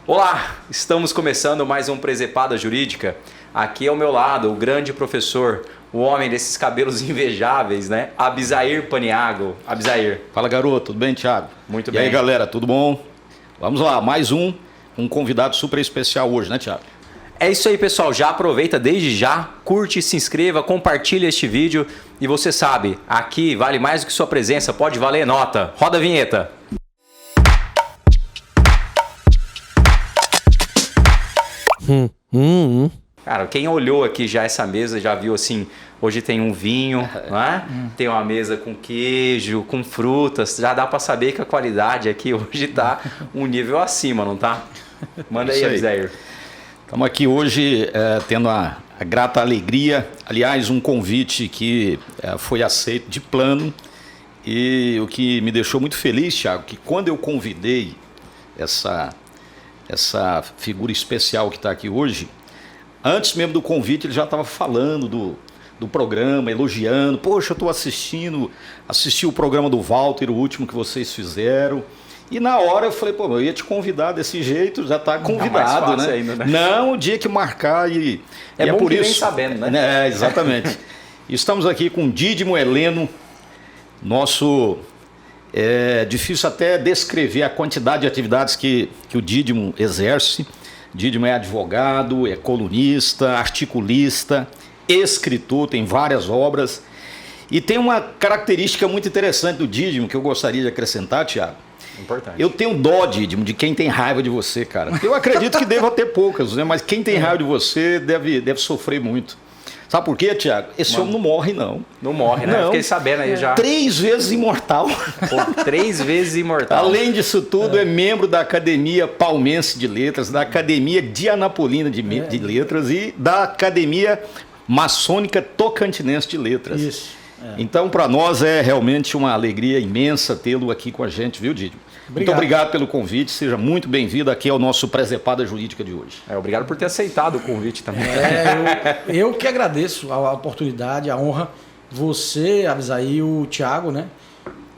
Olá, estamos começando mais um Presepada Jurídica. Aqui ao meu lado, o grande professor, o homem desses cabelos invejáveis, né? Abisair Paniagua. Abisair. Fala, garoto, tudo bem, Thiago? Muito bem. E aí, galera, tudo bom? Vamos lá, mais um convidado super especial hoje, né, Thiago? É isso aí, pessoal. Já aproveita desde já, curte, se inscreva, compartilha este vídeo. E você sabe, aqui vale mais do que sua presença, pode valer nota. Roda a vinheta. Cara, quem olhou aqui já essa mesa já viu assim, hoje tem um vinho, não é? Tem uma mesa com queijo, com frutas, já dá para saber que a qualidade aqui hoje tá um nível acima, não tá? Manda aí, Abisair. Estamos aqui hoje tendo a grata alegria, aliás, um convite que foi aceito de plano, e o que me deixou muito feliz, Thiago, que quando eu convidei essa figura especial que está aqui hoje, antes mesmo do convite ele já estava falando do programa, elogiando. Poxa, eu estou assisti o programa do Walter, o último que vocês fizeram. E na hora eu falei, pô, eu ia te convidar desse jeito, já está convidado, né? Ainda, né? Não, o dia que marcar e é bom por que isso. vem sabendo, né? Exatamente. Estamos aqui com Dídimo Heleno, nosso... É difícil até descrever a quantidade de atividades que o Dídimo exerce. Dídimo é advogado, é colunista, articulista, escritor, tem várias obras. E tem uma característica muito interessante do Dídimo que eu gostaria de acrescentar, Thiago. Importante. Eu tenho dó, Dídimo, de quem tem raiva de você, cara. Eu acredito que deva ter poucas, né? Mas quem tem raiva de você deve sofrer muito. Sabe por quê, Thiago? Esse homem não morre, não. Não morre, né? Não. Fiquei sabendo aí já. 3 vezes imortal. Pô, 3 vezes imortal. Além disso tudo, é membro da Academia Palmense de Letras, da Academia Dianapolina de Letras e da Academia Maçônica Tocantinense de Letras. Isso. Então, para nós é realmente uma alegria imensa tê-lo aqui com a gente, viu, Dídimo? Muito obrigado pelo convite, seja muito bem-vindo aqui ao nosso Presepada Jurídica de hoje. Obrigado por ter aceitado o convite também. Eu que agradeço a oportunidade, a honra, você, Abisair, o Thiago, né?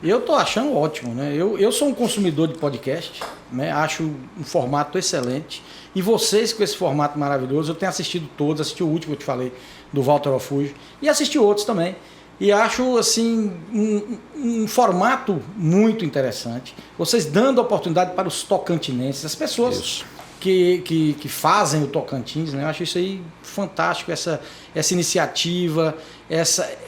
Eu tô achando ótimo, né? Eu sou um consumidor de podcast, né? Acho um formato excelente. E vocês com esse formato maravilhoso, eu tenho assistido todos, assisti o último que eu te falei, do Walter Alfuge, e assisti outros também. E acho assim um formato muito interessante. Vocês dando oportunidade para os tocantinenses, as pessoas que fazem o Tocantins, né? Eu acho isso aí fantástico, essa iniciativa,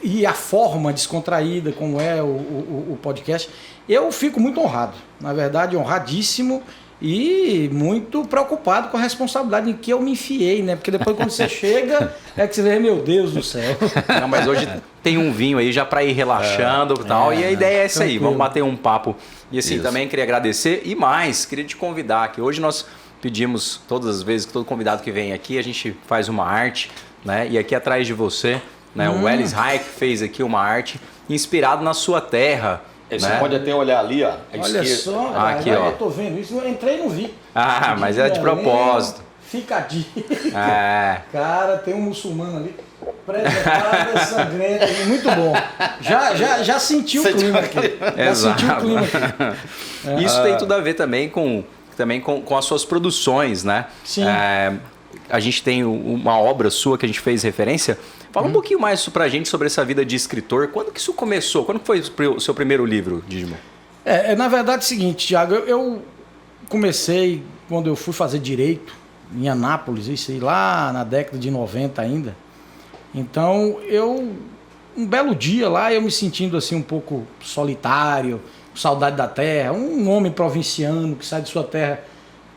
e a forma descontraída como é o podcast. Eu fico muito honrado, na verdade, honradíssimo. E muito preocupado com a responsabilidade em que eu me enfiei, né? Porque depois quando você chega, é que você vê, meu Deus do céu. Não, mas hoje tem um vinho aí já para ir relaxando e tal. E a ideia é essa aí, vamos bater um papo. E assim, também queria agradecer e mais, queria te convidar, que hoje nós pedimos todas as vezes que todo convidado que vem aqui, a gente faz uma arte, né? E aqui atrás de você, né? O Ellis Hayek fez aqui uma arte inspirado na sua terra. Você pode até olhar ali, ó. Olha só, aqui, ó. Eu tô vendo isso, eu entrei e não vi. Mas é de propósito. Fica a dica. Cara, tem um muçulmano ali, preservado, sangrento, muito bom. Já sentiu o clima aqui. Já sentiu o clima aqui. Isso tem tudo a ver também com as suas produções, né? Sim. A gente tem uma obra sua que a gente fez referência. Fala um pouquinho mais pra gente sobre essa vida de escritor. Quando que isso começou? Quando foi o seu primeiro livro, Dídimo? Na verdade é o seguinte, Thiago, eu comecei quando eu fui fazer Direito em Anápolis, isso aí lá na década de 90 ainda. Então, um belo dia lá, eu me sentindo assim um pouco solitário, com saudade da terra, um homem provinciano que sai de sua terra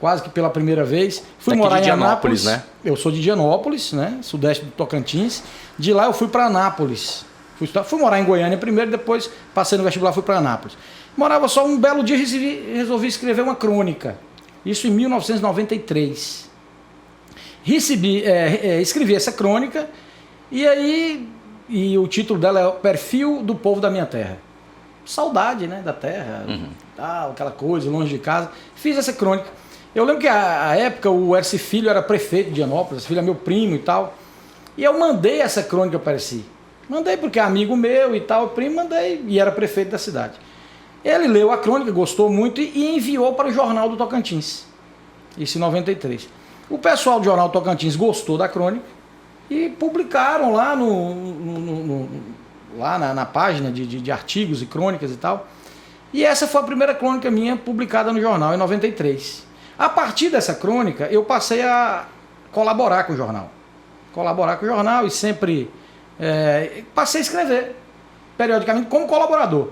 quase que pela primeira vez. Fui morar em Anápolis, né? Eu sou de Dianópolis, né? Sudeste do Tocantins. De lá eu fui para Anápolis. Fui morar em Goiânia primeiro, depois passei no vestibular, fui para Anápolis. Morava só, um belo dia resolvi escrever uma crônica. Isso em 1993. Escrevi essa crônica e o título dela é O Perfil do Povo da Minha Terra. Saudade, né, da terra, tal, aquela coisa, longe de casa. Fiz essa crônica. Eu lembro que à época o Erci Filho era prefeito de Dianópolis, filho é meu primo e tal. E eu mandei essa crônica para Erci. Mandei porque é amigo meu e tal, primo, mandei, e era prefeito da cidade. Ele leu a crônica, gostou muito e enviou para o Jornal do Tocantins. Isso em 93. O pessoal do Jornal Tocantins gostou da crônica e publicaram lá na página de artigos e crônicas e tal. E essa foi a primeira crônica minha publicada no jornal, em 93. A partir dessa crônica, eu passei a colaborar com o jornal. E sempre passei a escrever, periodicamente, como colaborador.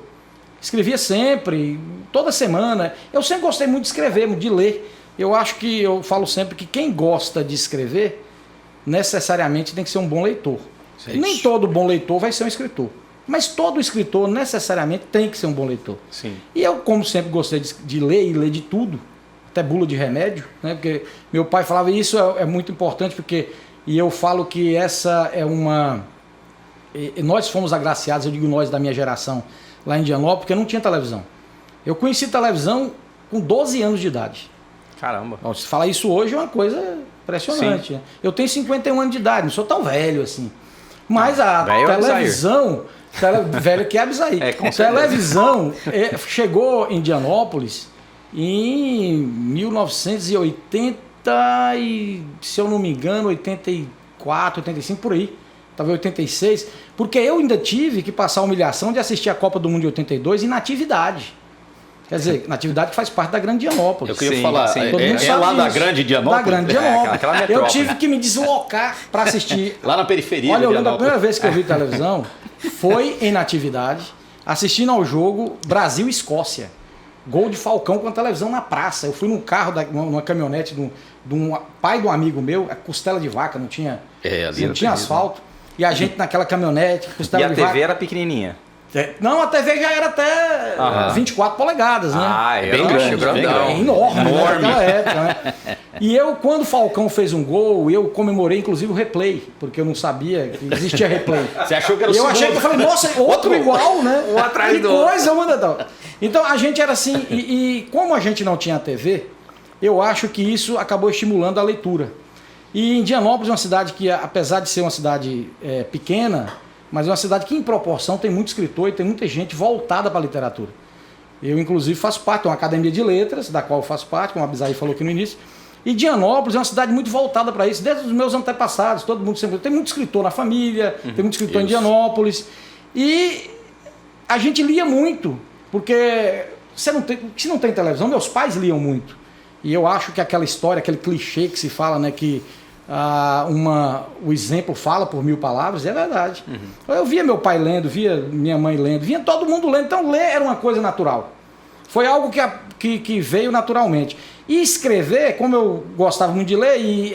Escrevia sempre, toda semana. Eu sempre gostei muito de escrever, de ler. Eu falo sempre que quem gosta de escrever, necessariamente tem que ser um bom leitor. Nem todo bom leitor vai ser um escritor. Mas todo escritor, necessariamente, tem que ser um bom leitor. Sim. E eu, como sempre, gostei de ler e ler de tudo, até bula de remédio, né? Porque meu pai falava, e isso é muito importante, e eu falo que essa é uma... Nós fomos agraciados, eu digo nós da minha geração, lá em Indianópolis, porque não tinha televisão. Eu conheci televisão com 12 anos de idade. Caramba. Se falar isso hoje é uma coisa impressionante. Né? Eu tenho 51 anos de idade, não sou tão velho assim. Mas a televisão... velho que é Abisaí. Televisão chegou em Indianópolis em 1980 e, se eu não me engano, 84, 85, por aí. Talvez 86. Porque eu ainda tive que passar a humilhação de assistir a Copa do Mundo de 82 em natividade. Quer dizer, natividade que faz parte da Grande Indianópolis. Eu queria falar, é lá da Grande Indianópolis? Da Grande Indianópolis. Eu tive que me deslocar para assistir. Lá na periferia. Olha, eu lembro, a primeira vez que eu vi televisão foi em natividade, assistindo ao jogo Brasil-Escócia. Gol de Falcão com a televisão na praça. Eu fui num carro, numa caminhonete de um pai de um amigo meu, a costela de vaca, não tinha asfalto. E a gente naquela caminhonete, costela de vaca. E a TV era pequenininha? Não, a TV já era até 24 polegadas, né? É bem grande. É enorme. Naquela época, né? E eu, quando o Falcão fez um gol, eu comemorei inclusive o replay, porque eu não sabia que existia replay. Você achou que era o segundo? Eu achei que eu falei, nossa, outro igual, né? Um atrás do outro. Então a gente era assim, e como a gente não tinha TV, eu acho que isso acabou estimulando a leitura. E Indianópolis é uma cidade que, apesar de ser uma cidade pequena, mas é uma cidade que, em proporção, tem muito escritor e tem muita gente voltada para a literatura. Eu, inclusive, faço parte de uma academia de letras, da qual eu faço parte, como a Abisaí falou aqui no início. E Indianópolis é uma cidade muito voltada para isso, desde os meus antepassados, todo mundo sempre... Tem muito escritor na família, tem muito escritor em Indianópolis. E a gente lia muito, porque se não tem televisão, meus pais liam muito. E eu acho que aquela história, aquele clichê que se fala, né, que... o exemplo fala por 1000 palavras, é verdade. Eu via meu pai lendo, via minha mãe lendo, via todo mundo lendo, então ler era uma coisa natural. Foi algo que veio naturalmente. E escrever, como eu gostava muito de ler, e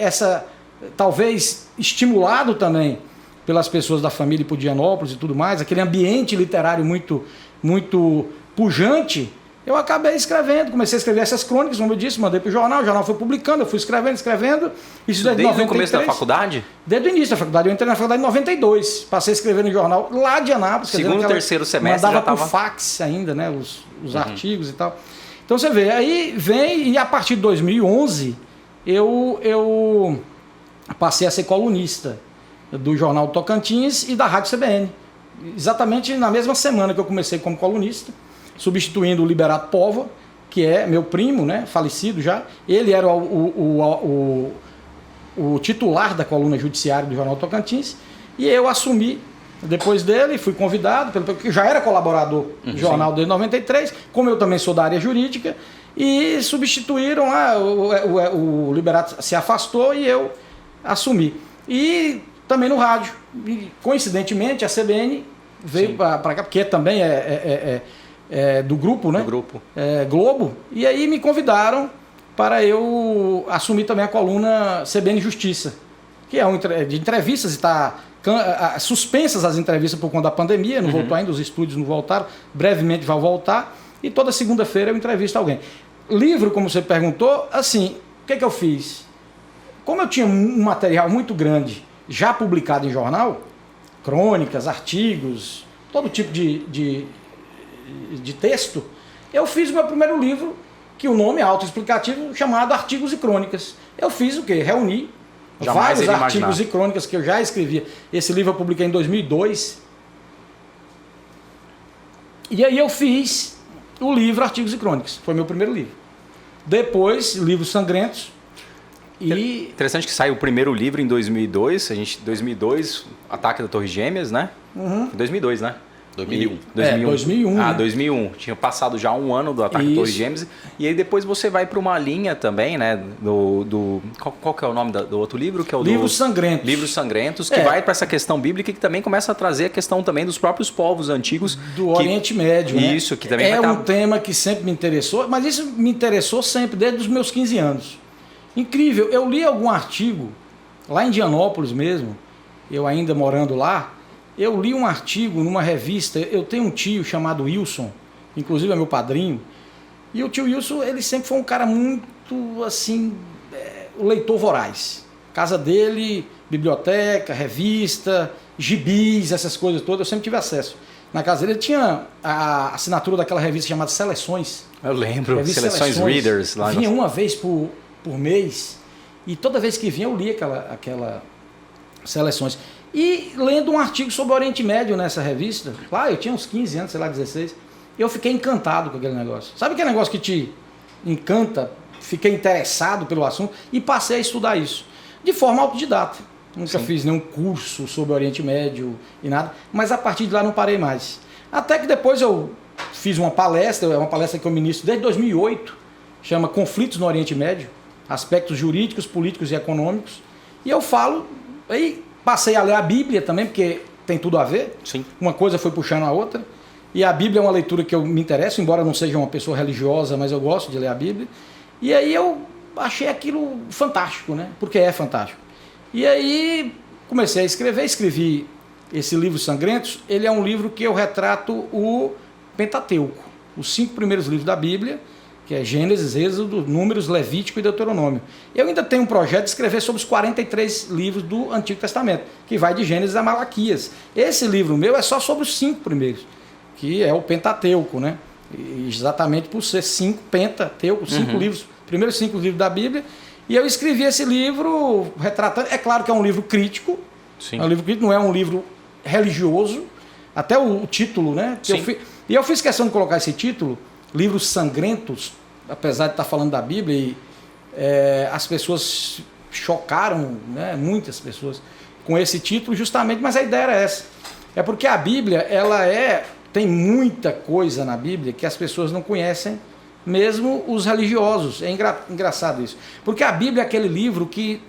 talvez estimulado também pelas pessoas da família e por Indianópolis e tudo mais, aquele ambiente literário muito, muito pujante, eu acabei escrevendo, comecei a escrever essas crônicas, como eu disse, mandei para o jornal foi publicando, eu fui escrevendo. Isso desde 93. O começo da faculdade? Desde o início da faculdade, eu entrei na faculdade em 92, passei a escrever no jornal lá de Anápolis. Segundo, terceiro semestre mandava já estava... por fax ainda, né, os artigos e tal. Então você vê, aí vem, e a partir de 2011, eu passei a ser colunista do Jornal Tocantins e da Rádio CBN. Exatamente na mesma semana que eu comecei como colunista, substituindo o Liberato Póvoa, que é meu primo, né, falecido já. Ele era o titular da coluna judiciária do Jornal Tocantins, e eu assumi depois dele, fui convidado, porque já era colaborador do jornal desde 93, como eu também sou da área jurídica, e substituíram lá, o Liberato se afastou e eu assumi. E também no rádio, e, coincidentemente a CBN veio para cá, porque também do grupo, né? Do grupo. Globo. E aí me convidaram para eu assumir também a coluna CBN Justiça, que é de entrevistas, e está suspensas as entrevistas por conta da pandemia, não voltou ainda, os estúdios não voltaram, brevemente vai voltar, e toda segunda-feira eu entrevisto alguém. Livro, como você perguntou, assim, o que eu fiz? Como eu tinha um material muito grande já publicado em jornal, crônicas, artigos, todo tipo de texto, eu fiz o meu primeiro livro, que o nome é autoexplicativo, chamado Artigos e Crônicas. Eu fiz o quê? Reuni vários artigos e crônicas que eu já escrevia. Esse livro eu publiquei em 2002. E aí eu fiz o livro Artigos e Crônicas. Foi meu primeiro livro. Depois, Livros Sangrentos, E interessante que saiu o primeiro livro em 2002, 2002, Ataque da Torre Gêmeas, né? 2002, né? 2001. 2001. Ah, né? 2001. Tinha passado já um ano do Ataque da Torre Gêmeas. E aí depois você vai para uma linha também, né? Qual que é o nome do outro livro? Que é o Livros Sangrentos. Livros Sangrentos, que vai para essa questão bíblica e que também começa a trazer a questão também dos próprios povos antigos. Do Oriente Médio, né? Isso, que também um tema que sempre me interessou, mas isso me interessou sempre, desde os meus 15 anos. Incrível, eu li algum artigo, lá em Indianópolis mesmo, eu ainda morando lá, eu li um artigo numa revista, eu tenho um tio chamado Wilson, inclusive é meu padrinho, e o tio Wilson, ele sempre foi um cara muito, assim, o leitor voraz. Casa dele, biblioteca, revista, gibis, essas coisas todas, eu sempre tive acesso. Na casa dele, ele tinha a assinatura daquela revista chamada Seleções. Eu lembro, Revista Seleções Readers. Lá vinha uma vez por mês, e toda vez que vinha eu lia aquela Seleções. E lendo um artigo sobre o Oriente Médio nessa revista, lá eu tinha uns 15 anos, sei lá, 16, eu fiquei encantado com aquele negócio. Sabe aquele negócio que te encanta? Fiquei interessado pelo assunto e passei a estudar isso. De forma autodidata. Nunca fiz nenhum curso sobre o Oriente Médio e nada, mas a partir de lá não parei mais. Até que depois eu fiz uma palestra, é uma palestra que eu ministro desde 2008, chama Conflitos no Oriente Médio, aspectos jurídicos, políticos e econômicos, e eu falo, aí passei a ler a Bíblia também, porque tem tudo a ver. Sim. Uma coisa foi puxando a outra. E a Bíblia é uma leitura que eu me interesso, embora não seja uma pessoa religiosa, mas eu gosto de ler a Bíblia. E aí eu achei aquilo fantástico, né? Porque é fantástico. E aí comecei a escrever, escrevi esse livro Sangrentos. Ele é um livro que eu retrato o Pentateuco, os 5 primeiros livros da Bíblia, que é Gênesis, Êxodo, Números, Levítico e Deuteronômio. Eu ainda tenho um projeto de escrever sobre os 43 livros do Antigo Testamento, que vai de Gênesis a Malaquias. Esse livro meu é só sobre os 5 primeiros, que é o Pentateuco, né? E exatamente por ser 5 Pentateuco, 5 livros, primeiros 5 livros da Bíblia. E eu escrevi esse livro retratando, é claro que é um livro crítico, Sim. É um livro crítico, não é um livro religioso, até o título, né? E eu fiz questão de colocar esse título, Livros Sangrentos, apesar de estar falando da Bíblia, e as pessoas chocaram, né, muitas pessoas, com esse título justamente, mas a ideia era essa. É porque a Bíblia, tem muita coisa na Bíblia que as pessoas não conhecem, mesmo os religiosos. É engraçado isso. Porque a Bíblia é aquele livro que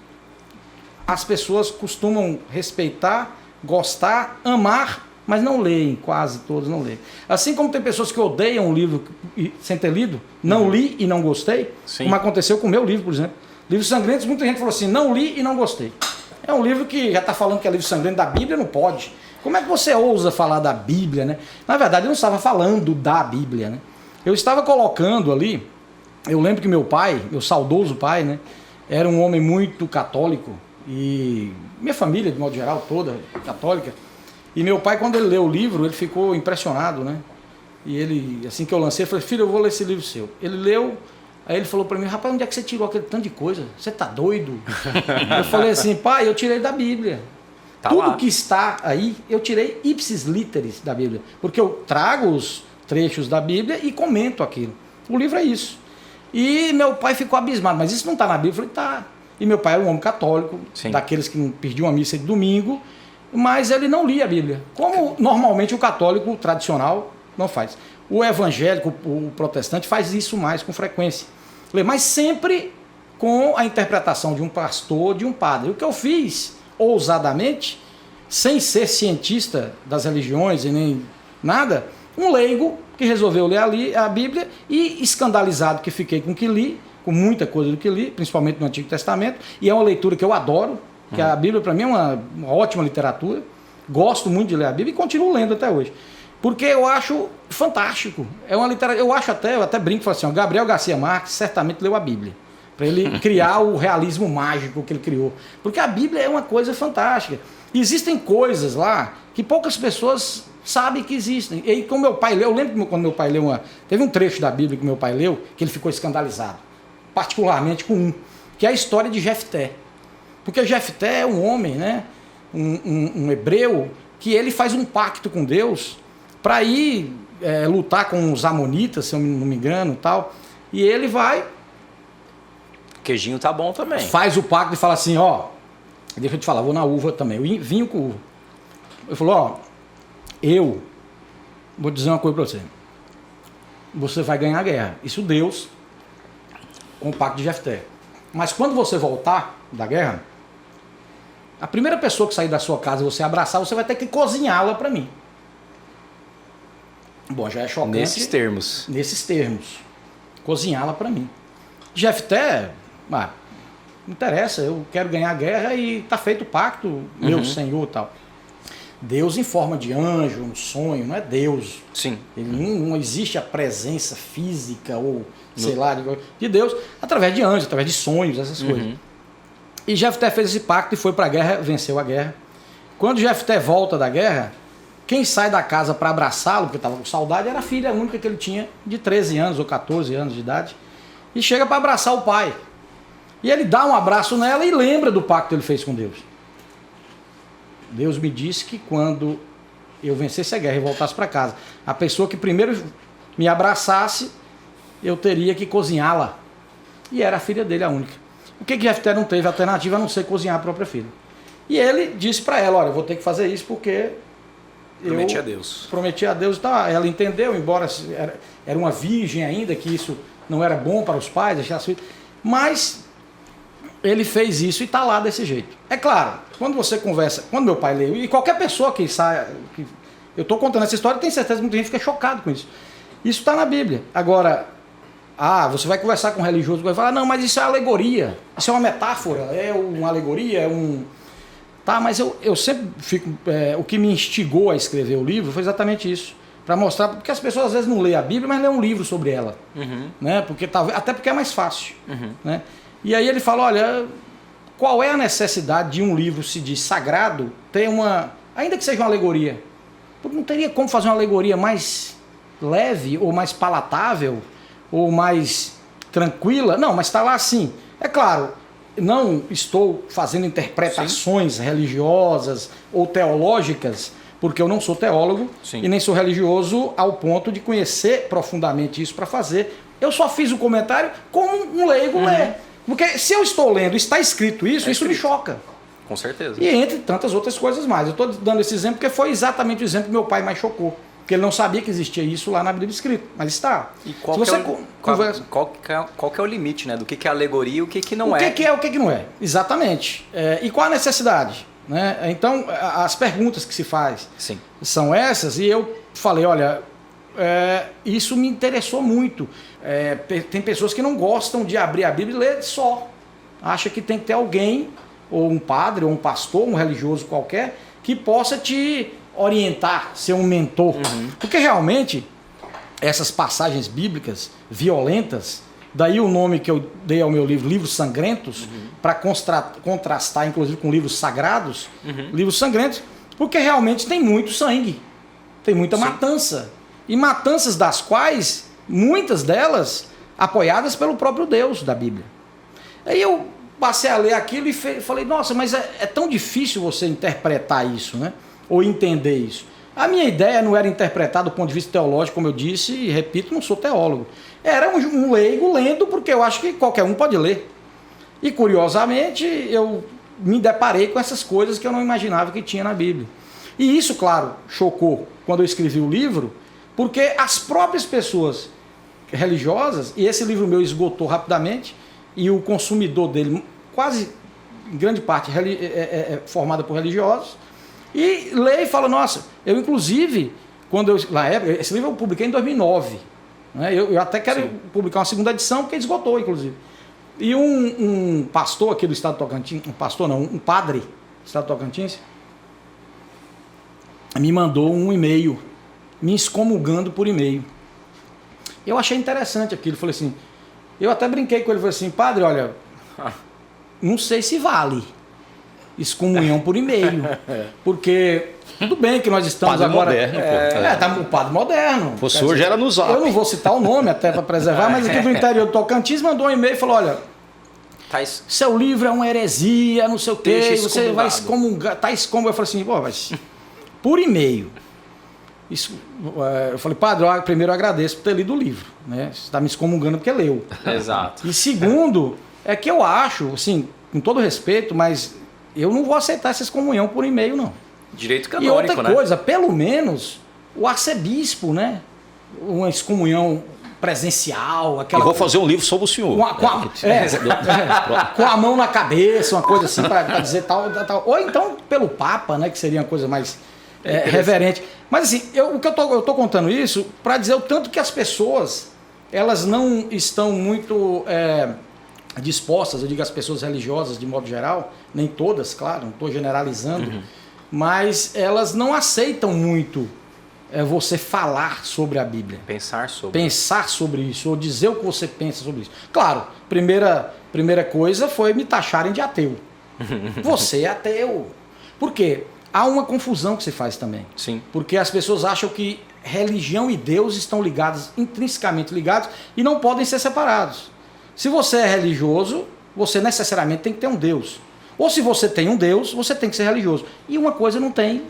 as pessoas costumam respeitar, gostar, amar, mas não leem, quase todos não leem. Assim como tem pessoas que odeiam um livro sem ter lido, não li e não gostei, como aconteceu com o meu livro, por exemplo. Livros Sangrentos, muita gente falou assim, não li e não gostei. É um livro que já está falando que é livro sangrento da Bíblia, não pode. Como é que você ousa falar da Bíblia, né? Na verdade, eu não estava falando da Bíblia, né? Eu estava colocando ali, eu lembro que meu pai, meu saudoso pai, né, era um homem muito católico, e minha família, de modo geral, toda católica. E meu pai, quando ele leu o livro, ele ficou impressionado, né? E ele, assim que eu lancei, eu falei, filho, eu vou ler esse livro seu. Ele leu, aí ele falou para mim, rapaz, onde é que você tirou aquele tanto de coisa? Você tá doido? Eu falei assim, pai, eu tirei da Bíblia. Tá tudo lá. Que está aí, eu tirei ipsis literis da Bíblia. Porque eu trago os trechos da Bíblia e comento aquilo. O livro é isso. E meu pai ficou abismado, mas isso não está na Bíblia? Eu falei, tá. E meu pai era um homem católico, daqueles que não perdiam a missa de domingo, mas ele não lia a Bíblia, como normalmente o católico tradicional não faz. O evangélico, o protestante, faz isso mais com frequência. Mas sempre com a interpretação de um pastor, de um padre. O que eu fiz, ousadamente, sem ser cientista das religiões e nem nada, um leigo que resolveu ler a Bíblia e escandalizado que fiquei com o que li, com muita coisa do que li, principalmente no Antigo Testamento, e é uma leitura que eu adoro, que a Bíblia para mim é uma ótima literatura, gosto muito de ler a Bíblia e continuo lendo até hoje, porque eu acho fantástico, é uma literatura, eu até brinco, falo assim, Gabriel Garcia Marques certamente leu a Bíblia, para ele criar o realismo mágico que ele criou, porque a Bíblia é uma coisa fantástica, existem coisas lá que poucas pessoas sabem que existem, e como meu pai leu, eu lembro quando meu pai leu teve um trecho da Bíblia que meu pai leu, que ele ficou escandalizado, particularmente com que é a história de Jefté. Porque Jefté é um homem, né? um hebreu, que ele faz um pacto com Deus para ir lutar com os amonitas, se eu não me engano, tal. E ele vai Queijinho tá bom também. Faz o pacto e fala assim, ó, deixa eu te falar, vou na uva também, eu vinho com uva. Ele falou, ó, eu vou dizer uma coisa pra você. Você vai ganhar a guerra. Isso Deus, com o pacto de Jefté. Mas quando você voltar da guerra, a primeira pessoa que sair da sua casa e você abraçar, você vai ter que cozinhá-la para mim. Bom, já é chocante. Nesses termos. Nesses termos. Cozinhá-la para mim. Jefté, não interessa, eu quero ganhar a guerra e tá feito o pacto, meu senhor e tal. Deus em forma de anjo, um sonho, não é Deus. Sim. Ele não existe a presença física ou, sei lá, de Deus, através de anjos, através de sonhos, essas coisas. E Jefté fez esse pacto e foi para a guerra, venceu a guerra. Quando Jefté volta da guerra, quem sai da casa para abraçá-lo, porque estava com saudade, era a filha única que ele tinha, de 13 anos ou 14 anos de idade, e chega para abraçar o pai. E ele dá um abraço nela e lembra do pacto que ele fez com Deus. Deus me disse que quando eu vencesse a guerra e voltasse para casa, a pessoa que primeiro me abraçasse, eu teria que cozinhá-la. E era a filha dele a única. O que Jefté não teve alternativa a não ser cozinhar a própria filha? E ele disse para ela, olha, eu vou ter que fazer isso porque prometi a Deus. Prometi a Deus. Tá? Ela entendeu, embora era uma virgem ainda, que isso não era bom para os pais, deixar as filhas. Mas ele fez isso e está lá desse jeito. É claro, quando você conversa, quando meu pai leu, e qualquer pessoa que sai, eu estou contando essa história, tenho certeza que muita gente fica chocado com isso. Isso está na Bíblia. Agora, você vai conversar com um religioso, vai falar, não, mas isso é alegoria, isso é uma metáfora, é uma alegoria, é um... Tá, mas eu sempre fico... o que me instigou a escrever o livro foi exatamente isso. Para mostrar, porque as pessoas às vezes não lêem a Bíblia, mas lêem um livro sobre ela. Né? Até porque é mais fácil. Né? E aí ele fala, olha, qual é a necessidade de um livro, se diz sagrado, ter uma... Ainda que seja uma alegoria. Porque não teria como fazer uma alegoria mais leve, ou mais palatável, ou mais tranquila. Não, mas está lá assim. É claro, não estou fazendo interpretações religiosas ou teológicas, porque eu não sou teólogo e nem sou religioso ao ponto de conhecer profundamente isso para fazer. Eu só fiz o comentário como um leigo lê. Porque se eu estou lendo, está escrito isso, isso me choca. Com certeza. E entre tantas outras coisas mais. Eu estou dando esse exemplo porque foi exatamente o exemplo que meu pai mais chocou. Porque ele não sabia que existia isso lá na Bíblia escrito, mas está. E qual que é o limite, né? Do que é alegoria e o que não é? O que é, o que não é? Exatamente. E qual a necessidade? Né? Então, as perguntas que se faz são essas, e eu falei, olha, isso me interessou muito. Tem pessoas que não gostam de abrir a Bíblia e ler só. Acha que tem que ter alguém, ou um padre, ou um pastor, um religioso qualquer, que possa te orientar, ser um mentor. Porque realmente, essas passagens bíblicas violentas, daí o nome que eu dei ao meu livro, Livros Sangrentos, para contrastar inclusive com livros sagrados, livros sangrentos, porque realmente tem muito sangue, tem muita matança, e matanças das quais, muitas delas, apoiadas pelo próprio Deus da Bíblia. Aí eu passei a ler aquilo e falei, nossa, mas é tão difícil você interpretar isso, né? Ou entender isso. A minha ideia não era interpretar do ponto de vista teológico, como eu disse, e repito, não sou teólogo. Era um leigo lendo, porque eu acho que qualquer um pode ler. E curiosamente, eu me deparei com essas coisas que eu não imaginava que tinha na Bíblia. E isso, claro, chocou quando eu escrevi o livro, porque as próprias pessoas religiosas, e esse livro meu esgotou rapidamente, e o consumidor dele, quase em grande parte, é formado por religiosos, e lê e fala, nossa, eu inclusive, na época, esse livro eu publiquei em 2009, né? Eu até quero publicar uma segunda edição, porque esgotou, inclusive. E um pastor aqui do estado de Tocantins, um padre do estado de Tocantins, me mandou um e-mail, me excomungando por e-mail. Eu achei interessante aquilo, falei assim, eu até brinquei com ele, falei assim, padre, olha, não sei se vale excomunhão por e-mail, porque tudo bem que nós estamos padre agora... Moderno, tá o padre moderno. Fosse hoje era no Zap. Eu não vou citar o nome até para preservar, mas aqui do interior do Tocantins mandou um e-mail e falou, olha, seu livro é uma heresia, não sei o quê, você vai excomungar, tá excomungado. Eu falei assim, pô, mas por e-mail. Isso, eu falei, padre, primeiro eu agradeço por ter lido o livro, né? Você está me excomungando porque leu. Exato. E segundo, É que eu acho, assim, com todo respeito, mas eu não vou aceitar essa excomunhão por e-mail, não. Direito E canônico, outra coisa, pelo menos o arcebispo, né? Uma excomunhão presencial, aquela. Eu vou fazer um livro sobre o senhor. Com a mão na cabeça, uma coisa assim, para dizer tal. Ou então pelo Papa, né? Que seria uma coisa mais reverente. Mas assim, eu tô contando isso para dizer o tanto que as pessoas, elas não estão muito dispostas, eu digo as pessoas religiosas de modo geral, nem todas, claro, não estou generalizando, mas elas não aceitam muito você falar sobre a Bíblia. Pensar sobre isso, ou dizer o que você pensa sobre isso. Claro, primeira coisa foi me taxarem de ateu. Você é ateu. Por quê? Há uma confusão que se faz também. Sim. Porque as pessoas acham que religião e Deus estão ligados, intrinsecamente ligados, e não podem ser separados. Se você é religioso, você necessariamente tem que ter um Deus. Ou se você tem um Deus, você tem que ser religioso. E uma coisa não tem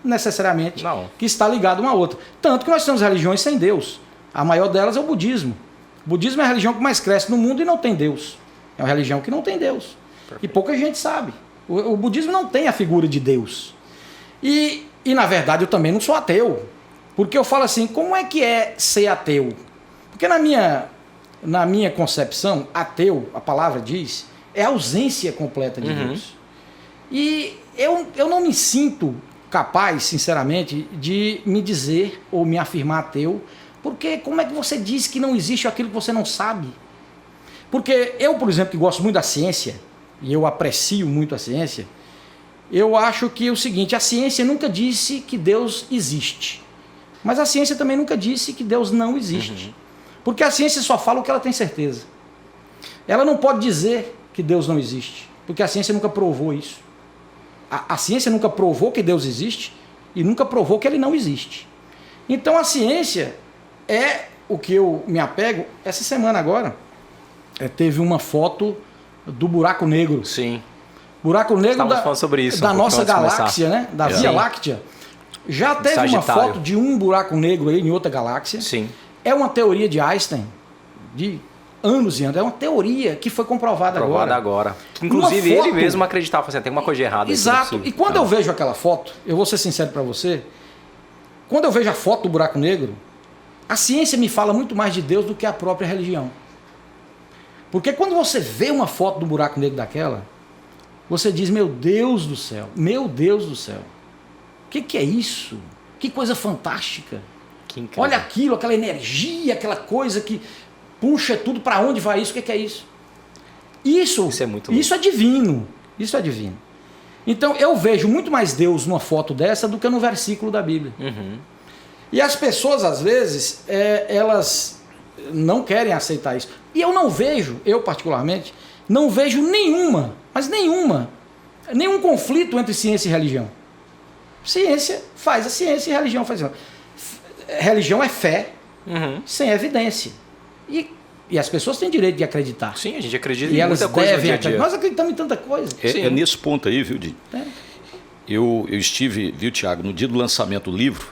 necessariamente que está ligada uma à outra. Tanto que nós temos religiões sem Deus. A maior delas é o budismo. O budismo é a religião que mais cresce no mundo e não tem Deus. É uma religião que não tem Deus. Perfeito. E pouca gente sabe. O budismo não tem a figura de Deus. E na verdade eu também não sou ateu. Porque eu falo assim, como é que é ser ateu? Porque na minha concepção, ateu, a palavra diz, é a ausência completa de Deus. E eu não me sinto capaz, sinceramente, de me dizer ou me afirmar ateu, porque como é que você diz que não existe aquilo que você não sabe? Porque eu, por exemplo, que gosto muito da ciência, e eu aprecio muito a ciência, eu acho que é o seguinte, a ciência nunca disse que Deus existe, mas a ciência também nunca disse que Deus não existe. Porque a ciência só fala o que ela tem certeza. Ela não pode dizer que Deus não existe, porque a ciência nunca provou isso. A ciência nunca provou que Deus existe e nunca provou que ele não existe. Então a ciência é o que eu me apego. Essa semana agora, teve uma foto do buraco negro. Sim. Buraco negro falando sobre isso, da nossa galáxia, né? Da Via Láctea. Já teve uma foto de um buraco negro aí em outra galáxia. Sim. É uma teoria de Einstein, de anos e anos. É uma teoria que foi comprovada agora. Inclusive ele mesmo acreditava, assim, tem uma coisa errada. Exato. E quando eu vejo aquela foto, eu vou ser sincero para você, quando eu vejo a foto do buraco negro, a ciência me fala muito mais de Deus do que a própria religião. Porque quando você vê uma foto do buraco negro daquela, você diz, meu Deus do céu, o que é isso? Que coisa fantástica. Olha aquilo, aquela energia, aquela coisa que puxa tudo, para onde vai isso, o que é isso? Isso é muito louco. Isso é divino. Então eu vejo muito mais Deus numa foto dessa do que no versículo da Bíblia. E as pessoas às vezes, elas não querem aceitar isso. E eu não vejo, eu particularmente, não vejo nenhum conflito entre ciência e religião. Ciência faz a ciência e religião faz a religião. Religião é fé sem evidência. E as pessoas têm direito de acreditar. Sim, a gente acredita em muita coisa no dia a dia. Nós acreditamos em tanta coisa. É nesse ponto aí, viu, Didi? Eu estive, viu, Tiago, no dia do lançamento do livro,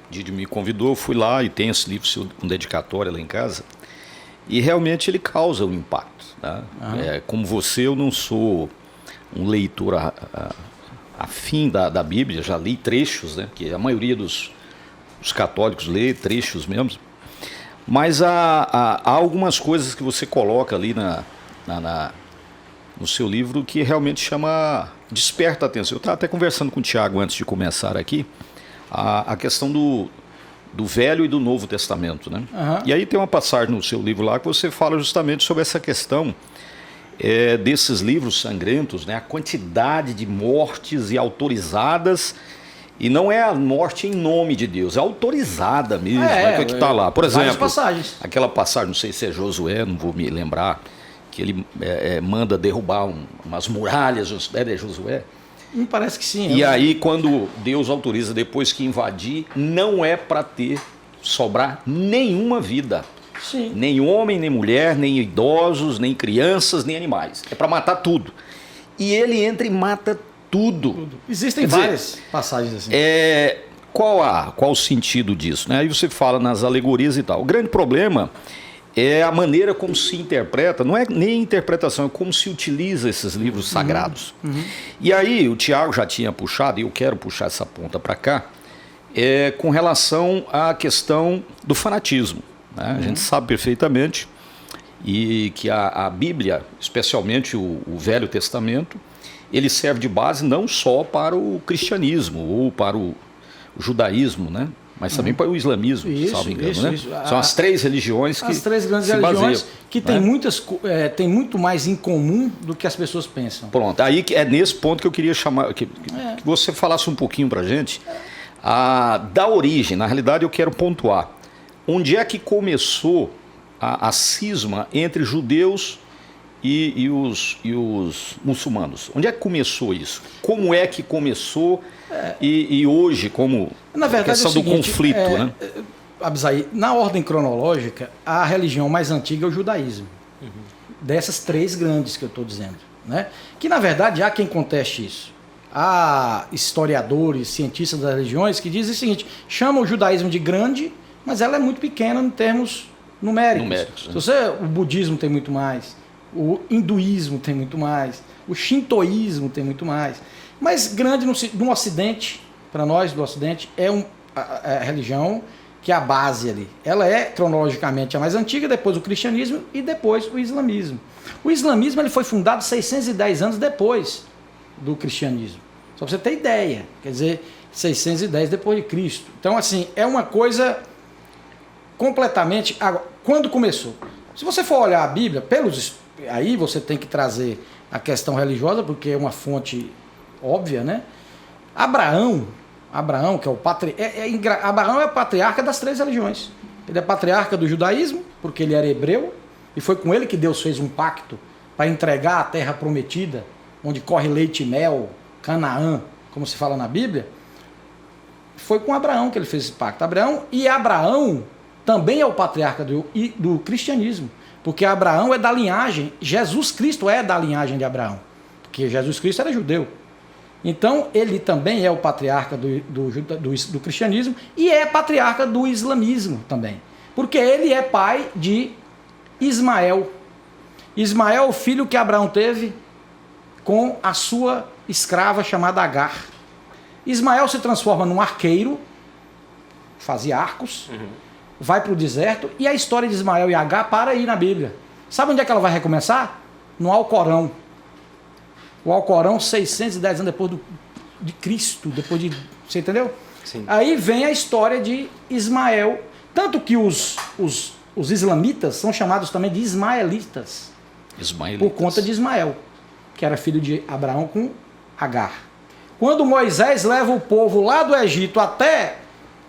Didi me convidou, eu fui lá e tem esse livro com dedicatória lá em casa. E realmente ele causa um impacto. Tá? Como você, eu não sou um leitor afim da Bíblia, já li trechos, né? Porque a maioria dos católicos lê trechos mesmo. Mas há algumas coisas que você coloca ali no seu livro que realmente desperta a atenção. Eu estava até conversando com o Tiago antes de começar aqui, a questão do Velho e do Novo Testamento, né? E aí tem uma passagem no seu livro lá que você fala justamente sobre essa questão desses livros sangrentos, né? A quantidade de mortes e autorizadas. E não é a morte em nome de Deus, é autorizada mesmo. O que está lá? Por exemplo, aquela passagem, não sei se é Josué, não vou me lembrar, que ele manda derrubar umas muralhas, é Josué? Me parece que sim. E aí, quando Deus autoriza depois que invadir, não é para sobrar nenhuma vida. Sim. Nem homem, nem mulher, nem idosos, nem crianças, nem animais. É para matar tudo. E ele entra e mata tudo. Existem várias passagens assim. Qual o sentido disso? Né? Aí você fala nas alegorias e tal. O grande problema é a maneira como se interpreta, não é nem interpretação, é como se utiliza esses livros sagrados. E aí o Tiago já tinha puxado, e eu quero puxar essa ponta para cá, com relação à questão do fanatismo. Né? A gente sabe perfeitamente e que a Bíblia, especialmente o Velho Testamento, ele serve de base não só para o cristianismo ou para o judaísmo, né? Mas também para o islamismo, salvo engano, né? São as três religiões que as três grandes se religiões baseiam, que né? Tem muito mais em comum do que as pessoas pensam. Pronto, aí é nesse ponto que eu queria chamar, que você falasse um pouquinho para a gente da origem. Na realidade, eu quero pontuar. Onde é que começou a cisma entre judeus e os muçulmanos? Onde é que começou isso? Como é que começou e hoje, como na verdade, questão do conflito, né? Abisai, na ordem cronológica, a religião mais antiga é o judaísmo. Dessas três grandes que eu estou dizendo. Né? Que, na verdade, há quem conteste isso. Há historiadores, cientistas das religiões que dizem o seguinte, chamam o judaísmo de grande, mas ela é muito pequena em termos numéricos. Né? O budismo tem muito mais, o hinduísmo tem muito mais, o shintoísmo tem muito mais. Mas grande no Ocidente, para nós do Ocidente, é a religião que é a base ali. Ela é cronologicamente a mais antiga, depois o cristianismo e depois o islamismo. O islamismo ele foi fundado 610 anos depois do cristianismo. Só para você ter ideia, quer dizer, 610 depois de Cristo. Então, assim, é uma coisa completamente... Quando começou? Se você for olhar a Bíblia, aí você tem que trazer a questão religiosa, porque é uma fonte óbvia, né? Abraão, que é o Abraão é o patriarca das três religiões. Ele é patriarca do judaísmo, porque ele era hebreu, e foi com ele que Deus fez um pacto para entregar a terra prometida, onde corre leite e mel, Canaã, como se fala na Bíblia. Foi com Abraão que ele fez esse pacto. Abraão também é o patriarca do cristianismo, porque Abraão é da linhagem, Jesus Cristo é da linhagem de Abraão, porque Jesus Cristo era judeu. Então, ele também é o patriarca do cristianismo e é patriarca do islamismo também, porque ele é pai de Ismael. Ismael é o filho que Abraão teve com a sua escrava chamada Agar. Ismael se transforma num arqueiro, fazia arcos, vai para o deserto, e a história de Ismael e Agar para aí na Bíblia. Sabe onde é que ela vai recomeçar? No Alcorão. O Alcorão, 610 anos depois de Cristo, você entendeu? Sim. Aí vem a história de Ismael, tanto que os islamitas são chamados também de ismaelitas. Por conta de Ismael, que era filho de Abraão com Agar. Quando Moisés leva o povo lá do Egito até